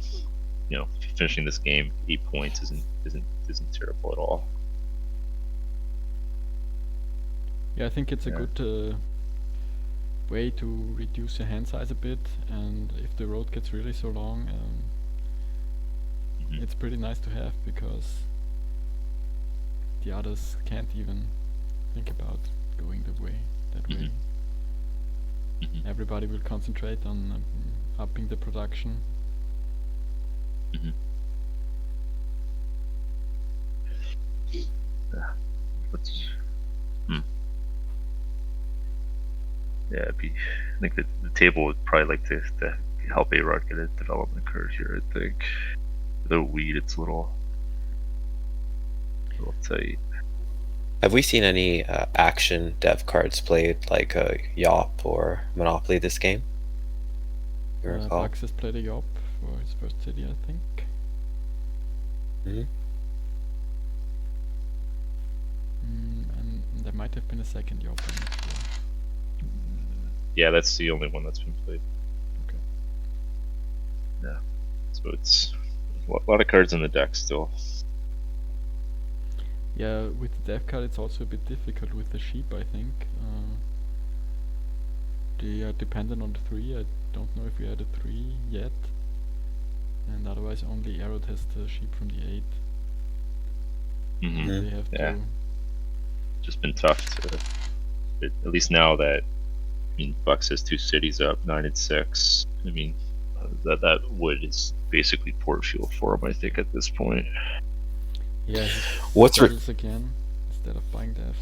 finishing this game 8 points isn't terrible at all. Yeah, I think it's a good way to reduce your hand size a bit, and if the road gets really so long, it's pretty nice to have, because the others can't even think about going that way. Everybody will concentrate on upping the production. Yeah, I think that the table would probably like to help Arod get a development card here. I think the weed, it's a little tight. Have we seen any action dev cards played, like Yop or Monopoly this game? You recall? bucksas played a Yop for his first city, I think. And there might have been a second Yop, I'm not sure. Yeah, that's the only one that's been played. Okay. Yeah. So it's a lot of cards in the deck still. Yeah, with the dev card it's also a bit difficult with the sheep, I think. They are dependent on the 3. I don't know if we had a 3 yet. And otherwise only Arod has the sheep from the 8. They have to... Just been tough to... At least now that... Bucks has 2 cities up, 9 and 6. That wood is basically port fuel for him, I think, at this point. Yeah, what's settles again instead of buying devs.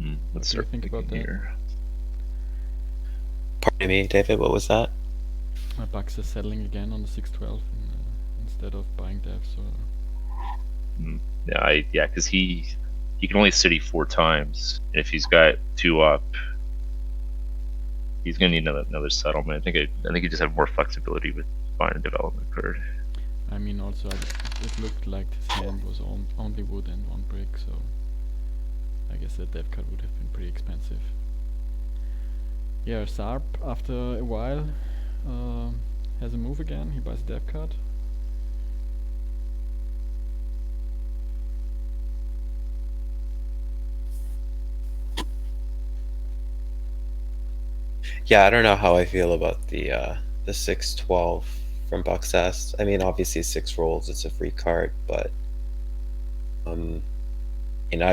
Let's What do you start think about that? here. Pardon me, David, what was that? My bucks are settling again on the 612 instead of buying devs. Or Yeah, because he can only city 4 times. If he's got 2 up, he's gonna need another settlement. I think he just have more flexibility with buying a development card. I mean, also it looked like his hand was only wood and 1 brick, so I guess that dev card would have been pretty expensive. Yeah, Sarp after a while has a move again. He buys a dev card. Yeah, I don't know how I feel about the 612 from bucksas. I mean, obviously 6 rolls, it's a free card, but I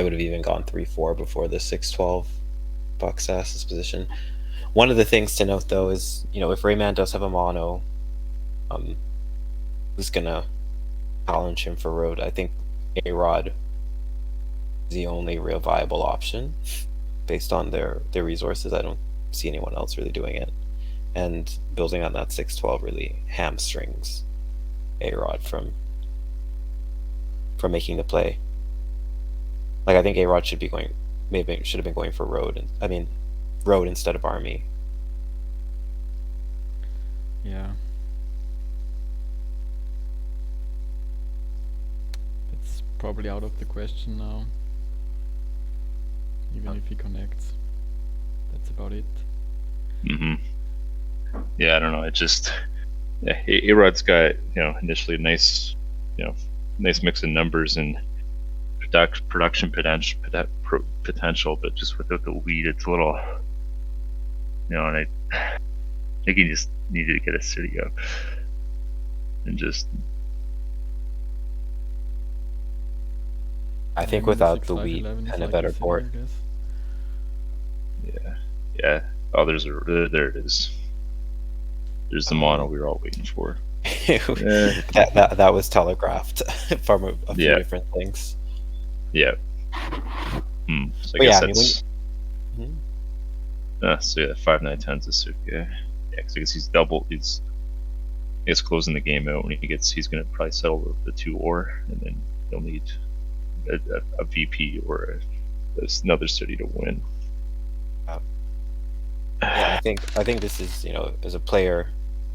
would have even gone 3-4 before the 612 bucksas position. One of the things to note though is, if Rayman does have a mono, who's gonna challenge him for road? I think Arod is the only real viable option based on their resources. I don't see anyone else really doing it, and building on that 612 really hamstrings Arod from making the play. Like, I think Arod should have been going for road, road instead of army. Yeah, it's probably out of the question now, even if he connects. That's about it. Yeah, I don't know. It just Arod's got initially a nice mix of numbers and production potential, but just without the weed, it's a little and I think he just needed to get a city up and just. I think without the weed and a better board. Yeah. Oh, there it is. There's the mono we were all waiting for. that was telegraphed from a few different things. Yeah. So I guess that's. So yeah, 5-9-10's a suit. Yeah. Because I guess he's double. He's closing the game out when he's gonna probably settle the 2 ore, and then he'll need a VP or another city to win. Yeah, I think this is, as a player,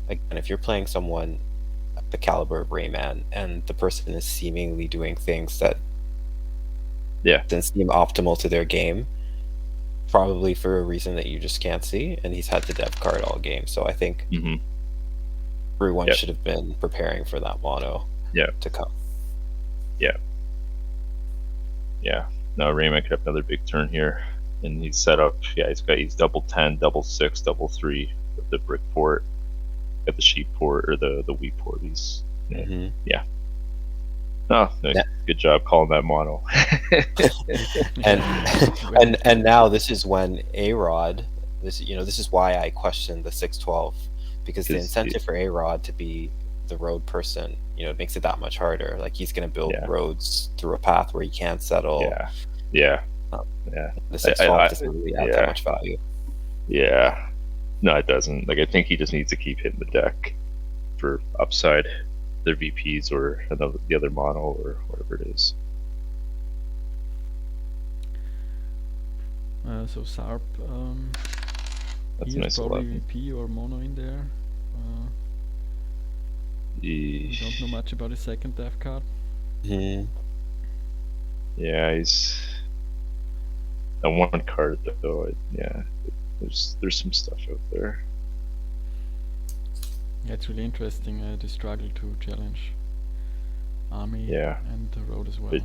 again, if you're playing someone at the caliber of Rayman and the person is seemingly doing things that didn't seem optimal to their game, probably for a reason that you just can't see, and he's had the dev card all game, so I think everyone should have been preparing for that mono to come. Yeah. No, Rayman could have another big turn here. and he's set up. Yeah, he's double 10, double 6, double 3 with the brick port, got the sheep port or the wheat port. He's yeah. Oh, good job calling that mono. and now this is when arod. This is why I question the 612, because the incentive for arod to be the road person, it makes it that much harder. Like, he's going to build roads through a path where he can't settle. Yeah. The 612 doesn't really add that much value. Yeah. No, it doesn't. Like, I think he just needs to keep hitting the deck for upside, their VPs or the other mono or whatever it is. So Sarp, that's he a nice probably 11. VP or mono in there. We don't know much about his second death card. Yeah, he's a one card though. There's some stuff out there. Yeah, it's really interesting. They struggle to challenge army and the road as well.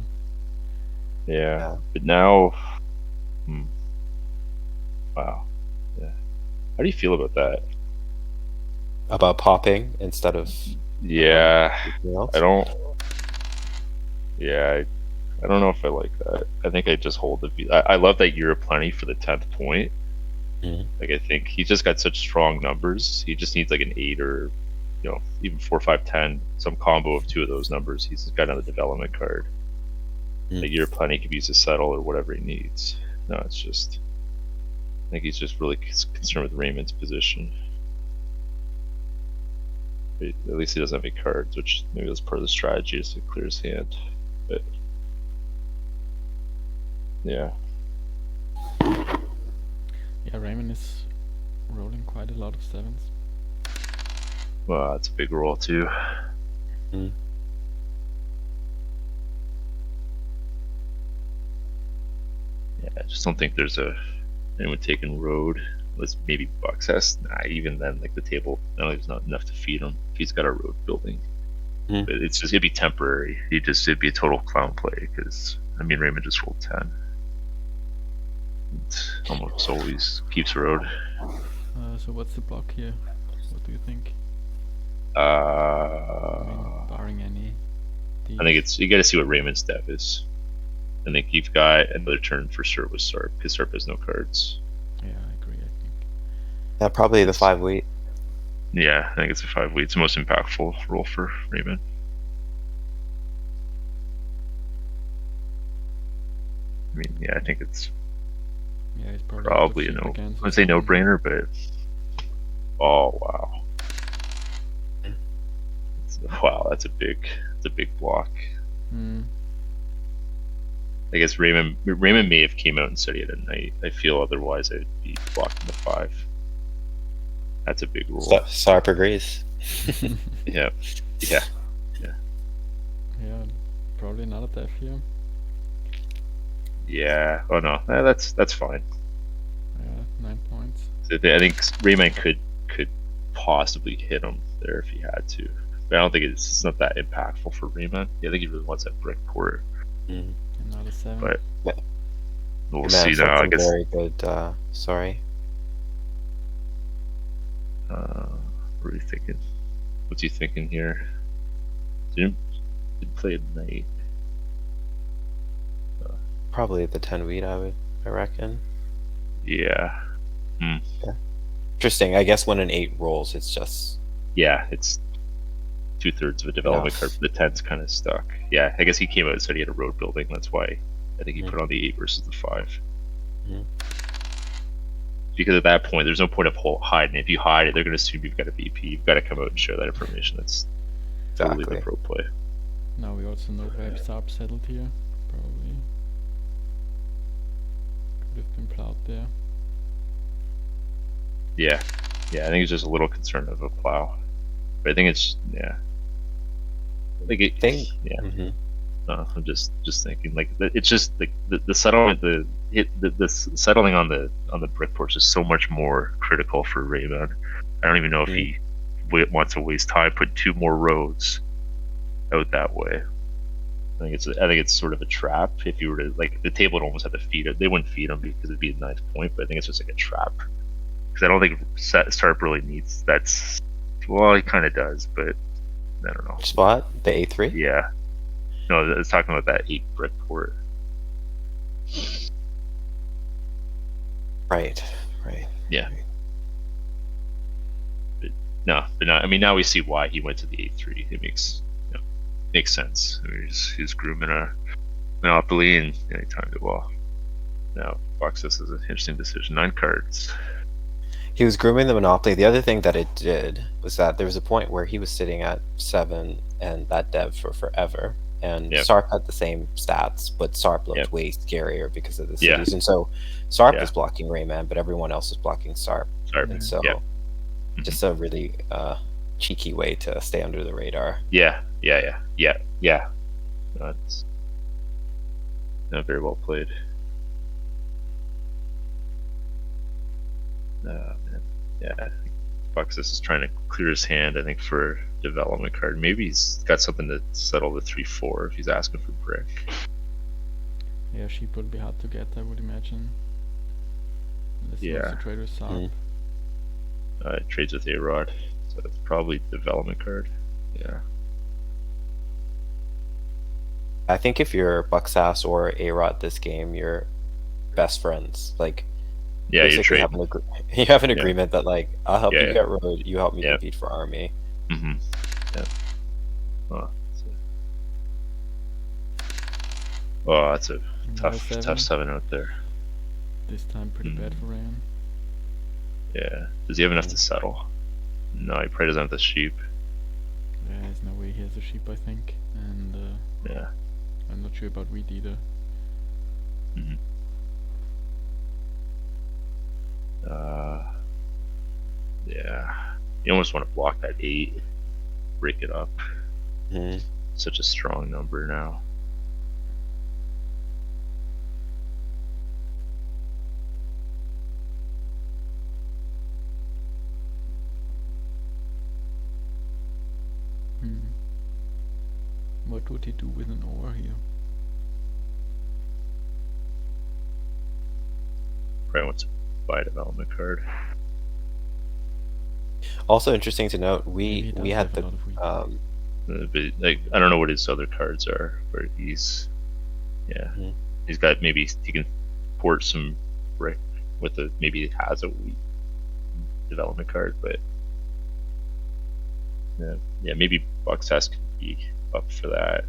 But now, wow. Yeah. How do you feel about that? About popping instead of anything else? I don't know if I like that. I think I just hold the V. I love that Year of Plenty for the 10th point. Like, I think he's just got such strong numbers. He just needs like an 8 or even 4, 5, 10, some combo of 2 of those numbers. He's got another development card. The Year of Plenty could be used to settle or whatever he needs. No, it's just, I think he's just really concerned with Rayman's position. At least he doesn't have any cards, which maybe that's part of the strategy, is to clear his hand. But yeah, Rayman is rolling quite a lot of 7s. Well, that's a big roll too. Mm. Yeah, I just don't think there's anyone taking road. Let's maybe bucksas. Nah, even then, like the table, there's not enough to feed him if he's got a road building. But it'd be temporary. It'd be a total clown play because Rayman just rolled 10. It almost always keeps road. So what's the block here? What do you think? Barring any. I think you got to see what Rayman's dev is. I think you've got another turn for Sarp with Sarp because Sarp has no cards. Yeah, I agree. I think. Probably the 5 wheat. Yeah, I think it's a 5 wheat. It's the most impactful roll for Rayman. I think it's probably a no. I'd say no brainer, but oh wow, that's a big block. I guess Rayman may have came out and said he had a night. I feel otherwise I'd be blocking the 5. That's a big roll. Sarp agrees. Yeah. Yeah, probably not a death here. Yeah. Oh no, that's fine. Yeah, 9 points. So I think Rayman could possibly hit him there if he had to. But I don't think it's not that impactful for Rayman. I think he really wants that brick port. And not a 7. But we'll see now. I guess. Very good. Sorry. What are you thinking? What's he thinking here? Didn't play at night. Probably the 10 wheat, I reckon. Yeah. Interesting. I guess when an 8 rolls, it's just... Yeah, it's 2/3 of a development card. The 10's kind of stuck. Yeah, I guess he came out and said he had a road building. That's why I think he put on the 8 versus the 5. Because at that point, there's no point of hiding. If you hide it, they're going to assume you've got a VP. You've got to come out and share that information. That's totally the pro play. Now we also know where Sarp settled here. Probably could have been plowed there. Yeah, I think it's just a little concerned of a plow. But I think it's I'm just thinking like it's just like the settlement the settling on the brick porch is so much more critical for Rayman. I don't even know if he wants to waste time putting 2 more roads out that way. I think it's sort of a trap. If you were to like the table would almost have to feed it. They wouldn't feed him because it'd be a 9th point, but I think it's just like a trap. Because I don't think Sarp really needs that's. Well, he kind of does, but I don't know. Which spot? The A3? Yeah. No, I was talking about that 8 brick port. Right. Yeah. But I mean, now we see why he went to the 8-3. It makes sense. I mean, he's grooming a monopoly, and he timed it well. Now, bucksas is an interesting decision. 9 cards. He was grooming the monopoly. The other thing that it did was that there was a point where he was sitting at 7 and that dev for forever. And Sarp had the same stats, but Sarp looked way scarier because of the cities. And so Sarp was blocking Rayman, but everyone else was blocking Sarp. And so just a really cheeky way to stay under the radar. Yeah. That's not very well played. Man. Yeah, bucksas is trying to clear his hand, I think, for development card. Maybe he's got something to settle the 3-4 if he's asking for brick. Yeah, sheep would be hard to get, I would imagine. Unless he wants to trade with Sarp. It trades with arod, so it's probably development card. Yeah. I think if you're bucksas or arod this game, you're best friends. Like, yeah, you have an agreement that like I'll help you get road, you help me compete for army. Yeah. Oh, that's a tough 7 out there. This time pretty bad for Rayman. Yeah. Does he have enough to settle? No, he probably doesn't have the sheep. Yeah, there's no way he has a sheep, I think. And yeah. I'm not sure about wheat either. Yeah. You almost want to block that 8, break it up. Such a strong number now. What would he do with an ore here? Probably wants to buy a development card. Also interesting to note, we had the but like I don't know what his other cards are, where he's he's got, maybe he can port some brick with a, maybe it has a wheat development card, but yeah, maybe bucksas could be up for that.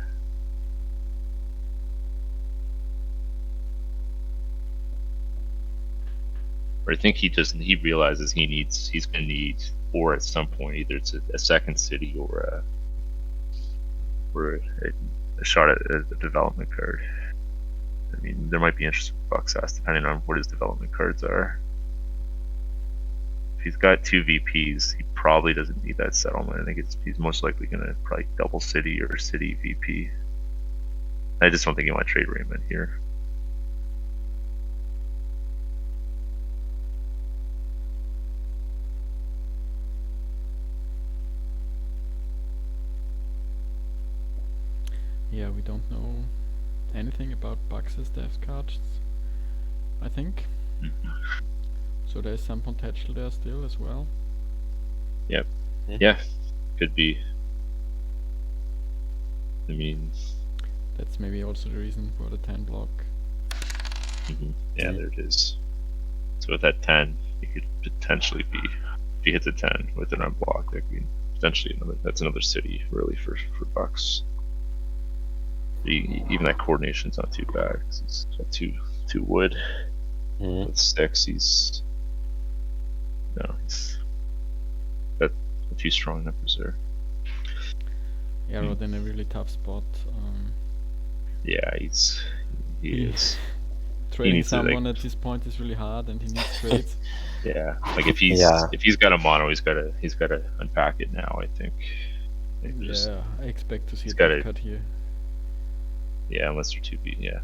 Or I think he realizes he's gonna need ore at some point. Either it's a second city or a shot at a development card. I mean, there might be interest in bucksas depending on what his development cards are. If he's got 2 VPs, he probably doesn't need that settlement. I think he's most likely gonna probably double city or city VP. I just don't think he want to trade Rayman here. Yeah, we don't know anything about bucksas dev cards, I think. So there's some potential there still as well. Yep. Yeah, could be. I mean, that's maybe also the reason for the 10 block. Yeah, there it is. So with that 10, it could potentially be, if he hits a 10 with an unblocked, that could be potentially that's another city really for bucks. Even that coordination's not too bad because he's got two wood with 6. He's got 2 strong numbers there. Arod in a really tough spot. Yeah, he is. Trading someone at this point is really hard, and he needs trades. Yeah, like if he's got a mono, he's got to unpack it now. I think. Yeah, I expect to see a cut here. Yeah, unless they're 2B, yeah.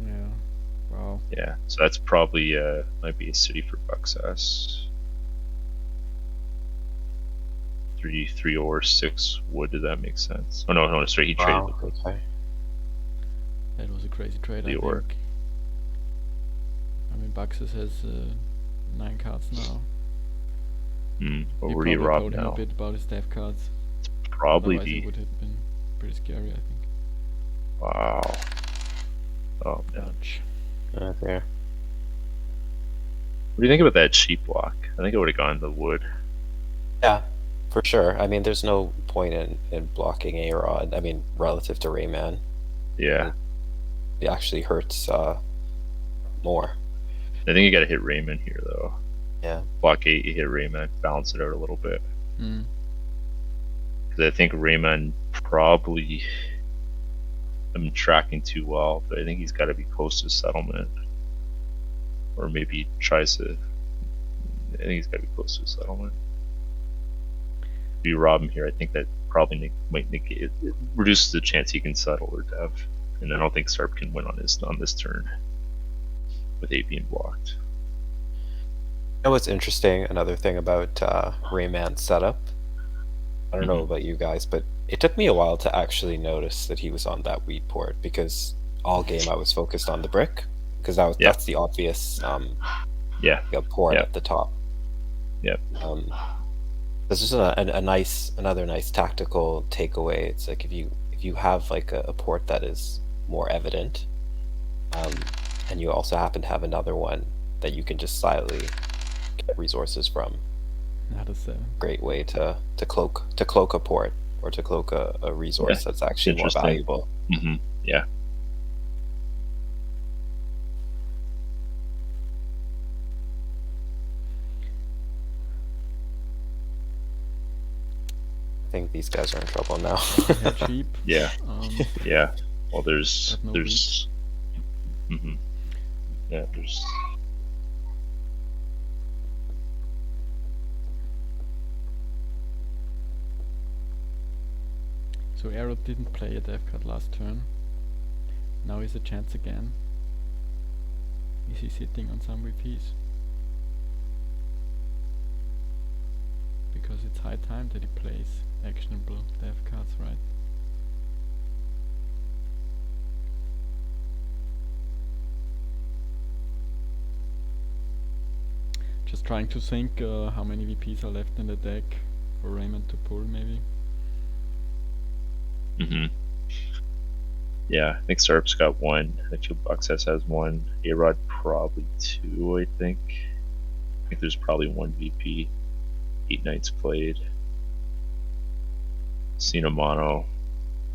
Yeah. Wow. Yeah, so that's probably might be a city for bucksas. three or 6 wood. Did that make sense? Oh no, sorry, he traded Wow. Okay. That was a crazy trade, the I ore. think. I mean, bucksas has 9 cards now. But We where do you probably rob told him a now? bit about his death cards. Probably Otherwise, it be. would have been pretty scary, I think. Wow. Oh man. Ouch. Okay. What do you think about that cheap block? I think it would have gone to wood. Yeah, for sure. I mean, there's no point in blocking arod. I mean, relative to Rayman, Yeah. it actually hurts more. I think you got to hit Rayman here though. Yeah. Block 8, you hit Rayman, balance it out a little bit. Mm. Because I think Rayman probably. I'm tracking too well, but I think he's got to be close to settlement. Or maybe he tries to. I think he's got to be close to settlement. If you rob him here, I think that probably might negate it. It reduces the chance he can settle or dev. And I don't think Sarp can win on this turn. With 8 being blocked. You know what's interesting? Another thing about Rayman's setup. I don't know about you guys, but it took me a while to actually notice that he was on that wheat port, because all game I was focused on the brick, because that's the obvious port at the top. Yeah. This is another nice tactical takeaway. It's like if you have like a port that is more evident, and you also happen to have another one that you can just silently get resources from. That's a great way to cloak a port, or to cloak a resource that's actually more valuable. Yeah. I think these guys are in trouble now. cheap. Yeah. Yeah. Well, there's. But no Yeah, there's. So arod didn't play a death card last turn. Now is a chance again. Is he sitting on some VPs? Because it's high time that he plays actionable death cards, right? Just trying to think how many VPs are left in the deck for Rayman to pull, maybe. Yeah, I think Sarp's got 1. I feel bucksas has 1. Arod probably 2, I think. I think there's probably 1 VP. 8 nights played. Seen a mono.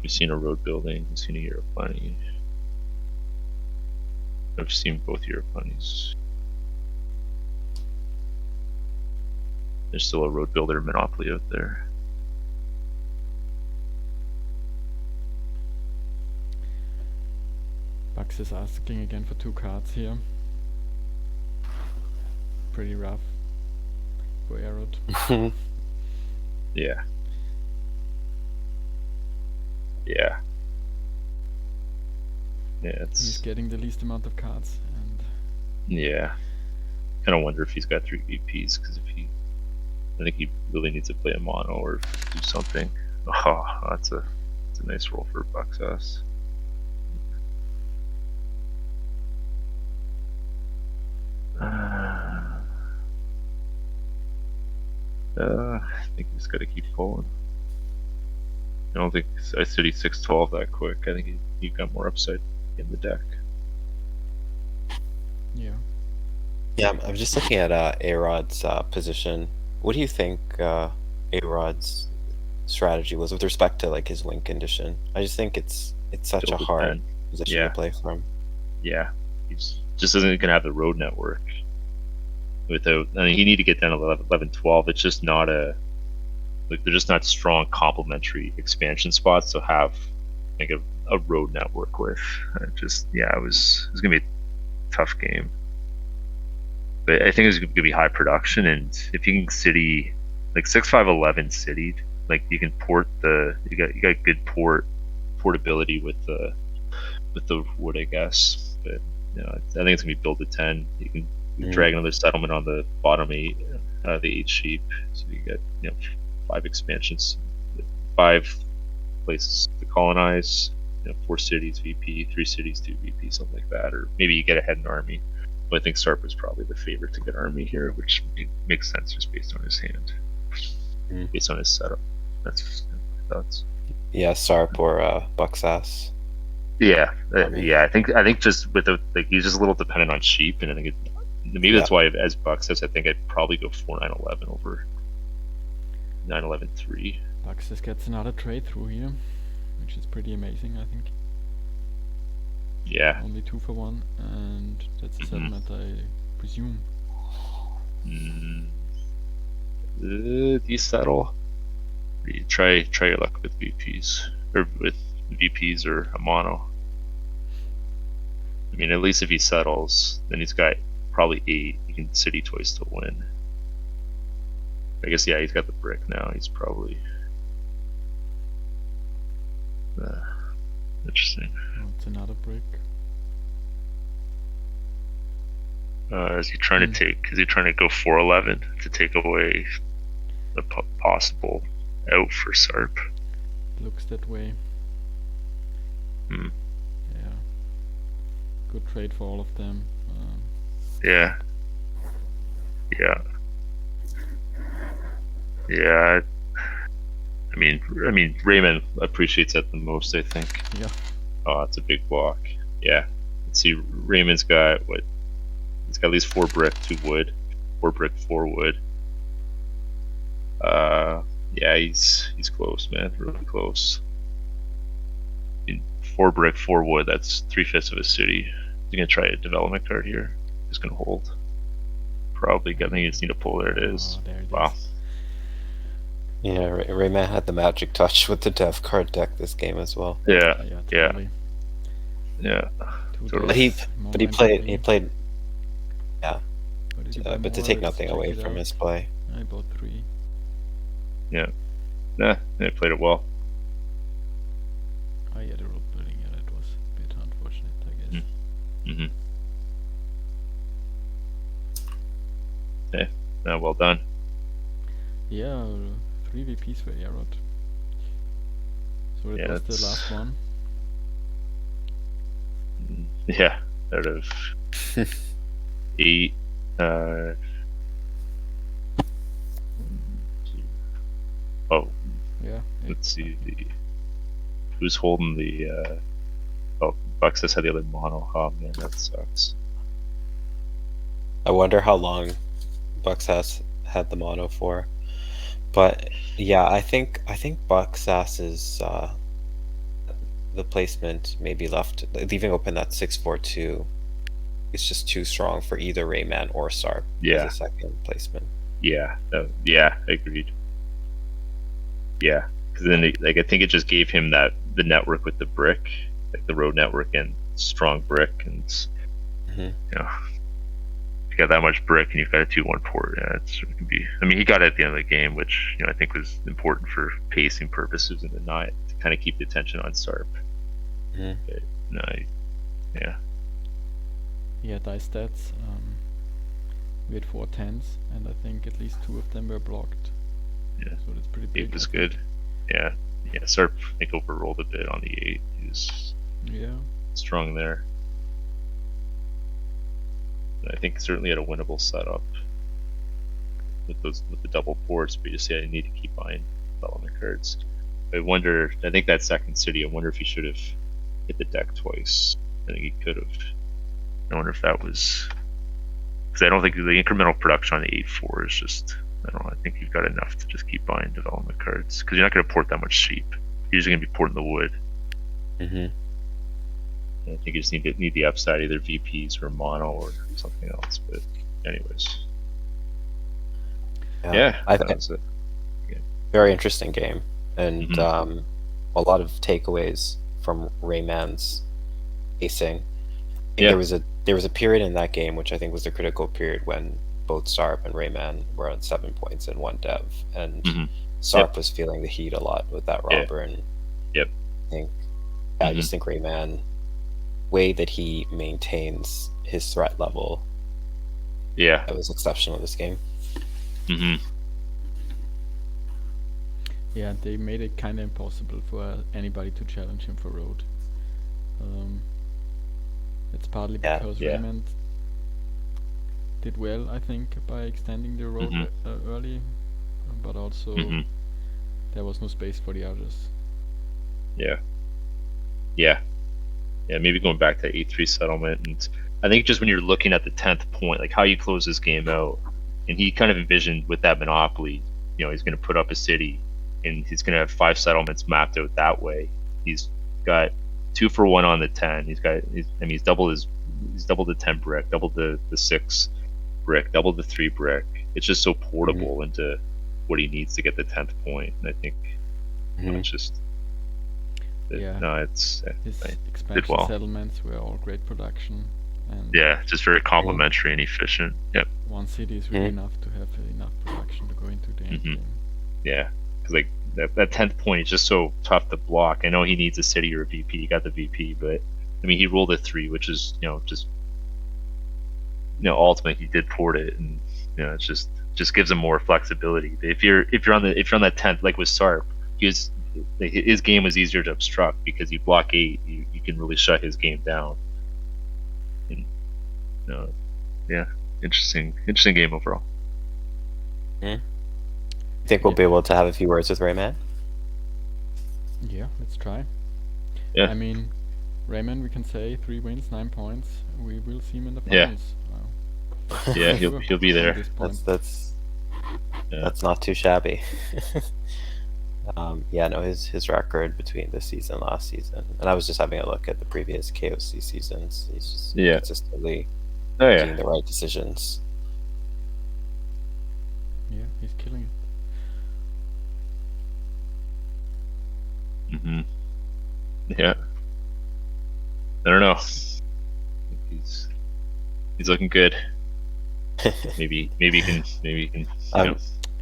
We've seen a road building. We've seen a Year of Plenty. I've seen both Year of Plenties. There's still a road builder monopoly out there. Bucks is asking again for 2 cards here. Pretty rough for arod. Yeah. Yeah. Yeah, He's getting the least amount of cards, and yeah. Kind of wonder if he's got 3 VPs, because I think he really needs to play a mono or do something. Oh, that's a nice roll for bucksas. I think he's got to keep pulling. I don't think I said he's 6-12 that quick. I think he got more upside in the deck. yeah. Yeah, I'm just looking at Arod's position. What do you think Arod's strategy was with respect to like his win condition? I just think it's such a hard position to play from. Yeah, he's just isn't gonna have the road network. Without, I mean, he need to get down to 11, 12. It's just not they're just not strong complementary expansion spots to have like a road network with. It was gonna be a tough game. But I think it's gonna be high production, and if you can city like 6-5-11 city, like you can port you got good portability with the wood, I guess. But I think it's gonna be built to 10. You can drag another settlement on the bottom 8, the 8 sheep, so you get 5 expansions, 5 places to colonize, 4 cities VP, 3 cities 2 VP, something like that, or maybe you get ahead in army. But I think Sarp was probably the favorite to get army here, which makes sense just based on his hand, based on his setup. That's my thoughts. Yeah, Sarp or bucksas. Yeah, I think just with he's just a little dependent on sheep, and I think maybe that's why as bucksas, I think I'd probably go 4-9-11 over 9-11-3. bucksas gets another trade through here, which is pretty amazing, I think. Yeah. Only 2 for 1, and that's a settlement, I presume. Do you settle? Or you try your luck with VPs or with VPs or a mono. I mean, at least if he settles, then he's got probably 8. He can city twice to win. I guess he's got the brick now. He's probably interesting. Oh, it's another brick. Is he trying to take? Is he trying to go 4-11 to take away the possible out for Sarp? Looks that way. Yeah. Good trade for all of them. Yeah. I mean, Rayman appreciates that the most, I think. Yeah. Oh, it's a big block. Yeah. Let's see, Rayman's got what? He's got at least 4 brick, 2 wood, 4 brick, 4 wood. Yeah, he's close, man. Really close. 4 brick, 4 wood. That's 3/5 of a city. He's gonna try a development card here. He's gonna hold. Probably. I think you just need to pull. There it is. Oh, there it Wow. is. Yeah, Rayman had the magic touch with the dev card deck this game as well. Yeah. Totally. Yeah. But Totally. he played. Yeah. What did you buy But to more? take Let's nothing check away it from out. his play. I bought 3. Yeah, they played it well. Oh yeah, the road building, yeah, that was a bit unfortunate, I guess. Okay, well done. Yeah, 3 VPs for Arod. So that was the last one. Yeah, out of 8. Oh, Yeah. let's see who's holding the. bucksas had the other mono. Oh man, that sucks. I wonder how long bucksas had the mono for. But yeah, I think bucksas is the placement maybe leaving open that 6-4-2. It's just too strong for either Rayman or Sarp as a second placement. Yeah, agreed. Yeah, because then I think it just gave him the network with the brick, like the road network and strong brick, and if you got that much brick and you've got a 2-1 port, yeah, it can be. I mean, he got it at the end of the game, which I think was important for pacing purposes and to kind of keep the attention on Sarp. Yeah, dice stats. We had 4 10s, and I think at least 2 of them were blocked. Yeah, so that's pretty big. It was good. Yeah, Sarp I think overrolled a bit on the 8. He was strong there. I think certainly had a winnable setup with the double ports, but you just I need to keep buying development cards. I think that second city, I wonder if he should have hit the deck twice. I think he could have. I wonder if that was because I don't think the incremental production on the 8-4 is just. I don't know. I think you've got enough to just keep buying development cards because you're not going to port that much sheep. You're usually going to be porting the wood. I think you just need the upside, either VPs or mono or something else. But anyways, I think it's very interesting game, and a lot of takeaways from Rayman's acing. There was a period in that game which I think was the critical period when both Sarp and Rayman were on 7 points in one dev, and Sarp was feeling the heat a lot with that robber, and I just think Rayman, way that he maintains his threat level, that was exceptional this game. Yeah, they made it kind of impossible for anybody to challenge him for road. It's partly because Rayman did well, I think, by extending the road early, but also there was no space for the others. Yeah, maybe going back to 8-3 settlement, and I think just when you're looking at the 10th point, like how you close this game out, and he kind of envisioned with that monopoly, he's going to put up a city, and he's going to have 5 settlements mapped out that way. He's got 2 for 1 on the 10. He's doubled the 10 brick, doubled the 6 brick, doubled the 3 brick. It's just so portable into what he needs to get the 10th point, and I think it's just. No, his expansion did well. settlements were all great production, and just very complementary and efficient. Yep. One city is really enough to have enough production to go into the end game. Yeah, because like that 10th point is just so tough to block. I know he needs a city or a VP. He got the VP, but I mean he rolled a 3, which is just ultimately he did port it, and it just gives him more flexibility. If you're on that 10th, like with Sarp, his game was easier to obstruct because you block 8, you can really shut his game down. And, interesting game overall. I think we'll be able to have a few words with Rayman. Yeah, let's try. Yeah. I mean, Rayman, we can say 3 wins, 9 points. We will see him in the finals. Yeah, he'll be there. That's not too shabby. His record between this season and last season, and I was just having a look at the previous KOC seasons. He's just consistently making the right decisions. Yeah, he's killing it. Yeah. I don't know. He's looking good. maybe he can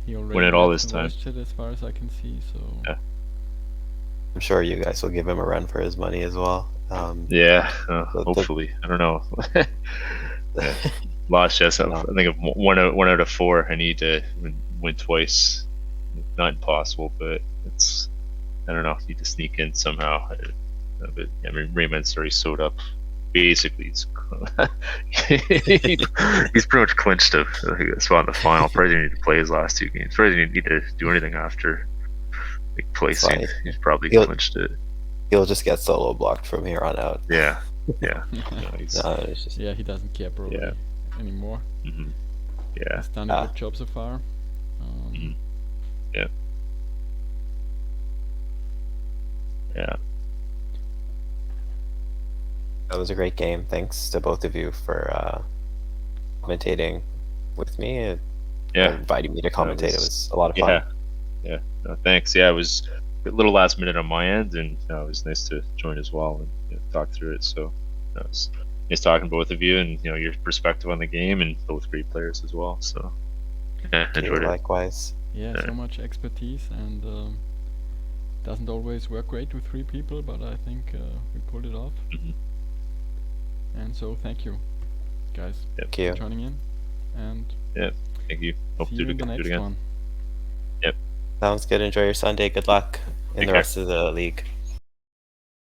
he already win it all this time. It as far as I can see, so I'm sure you guys will give him a run for his money as well. Hopefully. I don't know. Lost chess. I think of one out of 4. I need to win twice. Not impossible, but I don't know. Need to sneak in somehow. But I mean, Rayman's already sewed up. Basically, he's pretty much clinched a spot in the final. Probably didn't need to play his last 2 games. Probably didn't need to do anything after placing. He's probably clinched it. He'll just get solo blocked from here on out. Yeah. he doesn't care probably anymore. Yeah, he's done a good job so far. Yeah. That was a great game. Thanks to both of you for commentating with me and inviting me to commentate. It was a lot of fun. Yeah. No, thanks. Yeah, it was a little last minute on my end, and it was nice to join as well and talk through it. So it was nice talking to both of you, and your perspective on the game, and both great players as well. So enjoyed it. Likewise. Yeah, so much expertise, and doesn't always work great with 3 people, but I think we pulled it off. And so thank you, guys, for joining in. And thank you. Hope see to you in do the it next again. one. Sounds good. Enjoy your Sunday. Good luck in the rest of the league.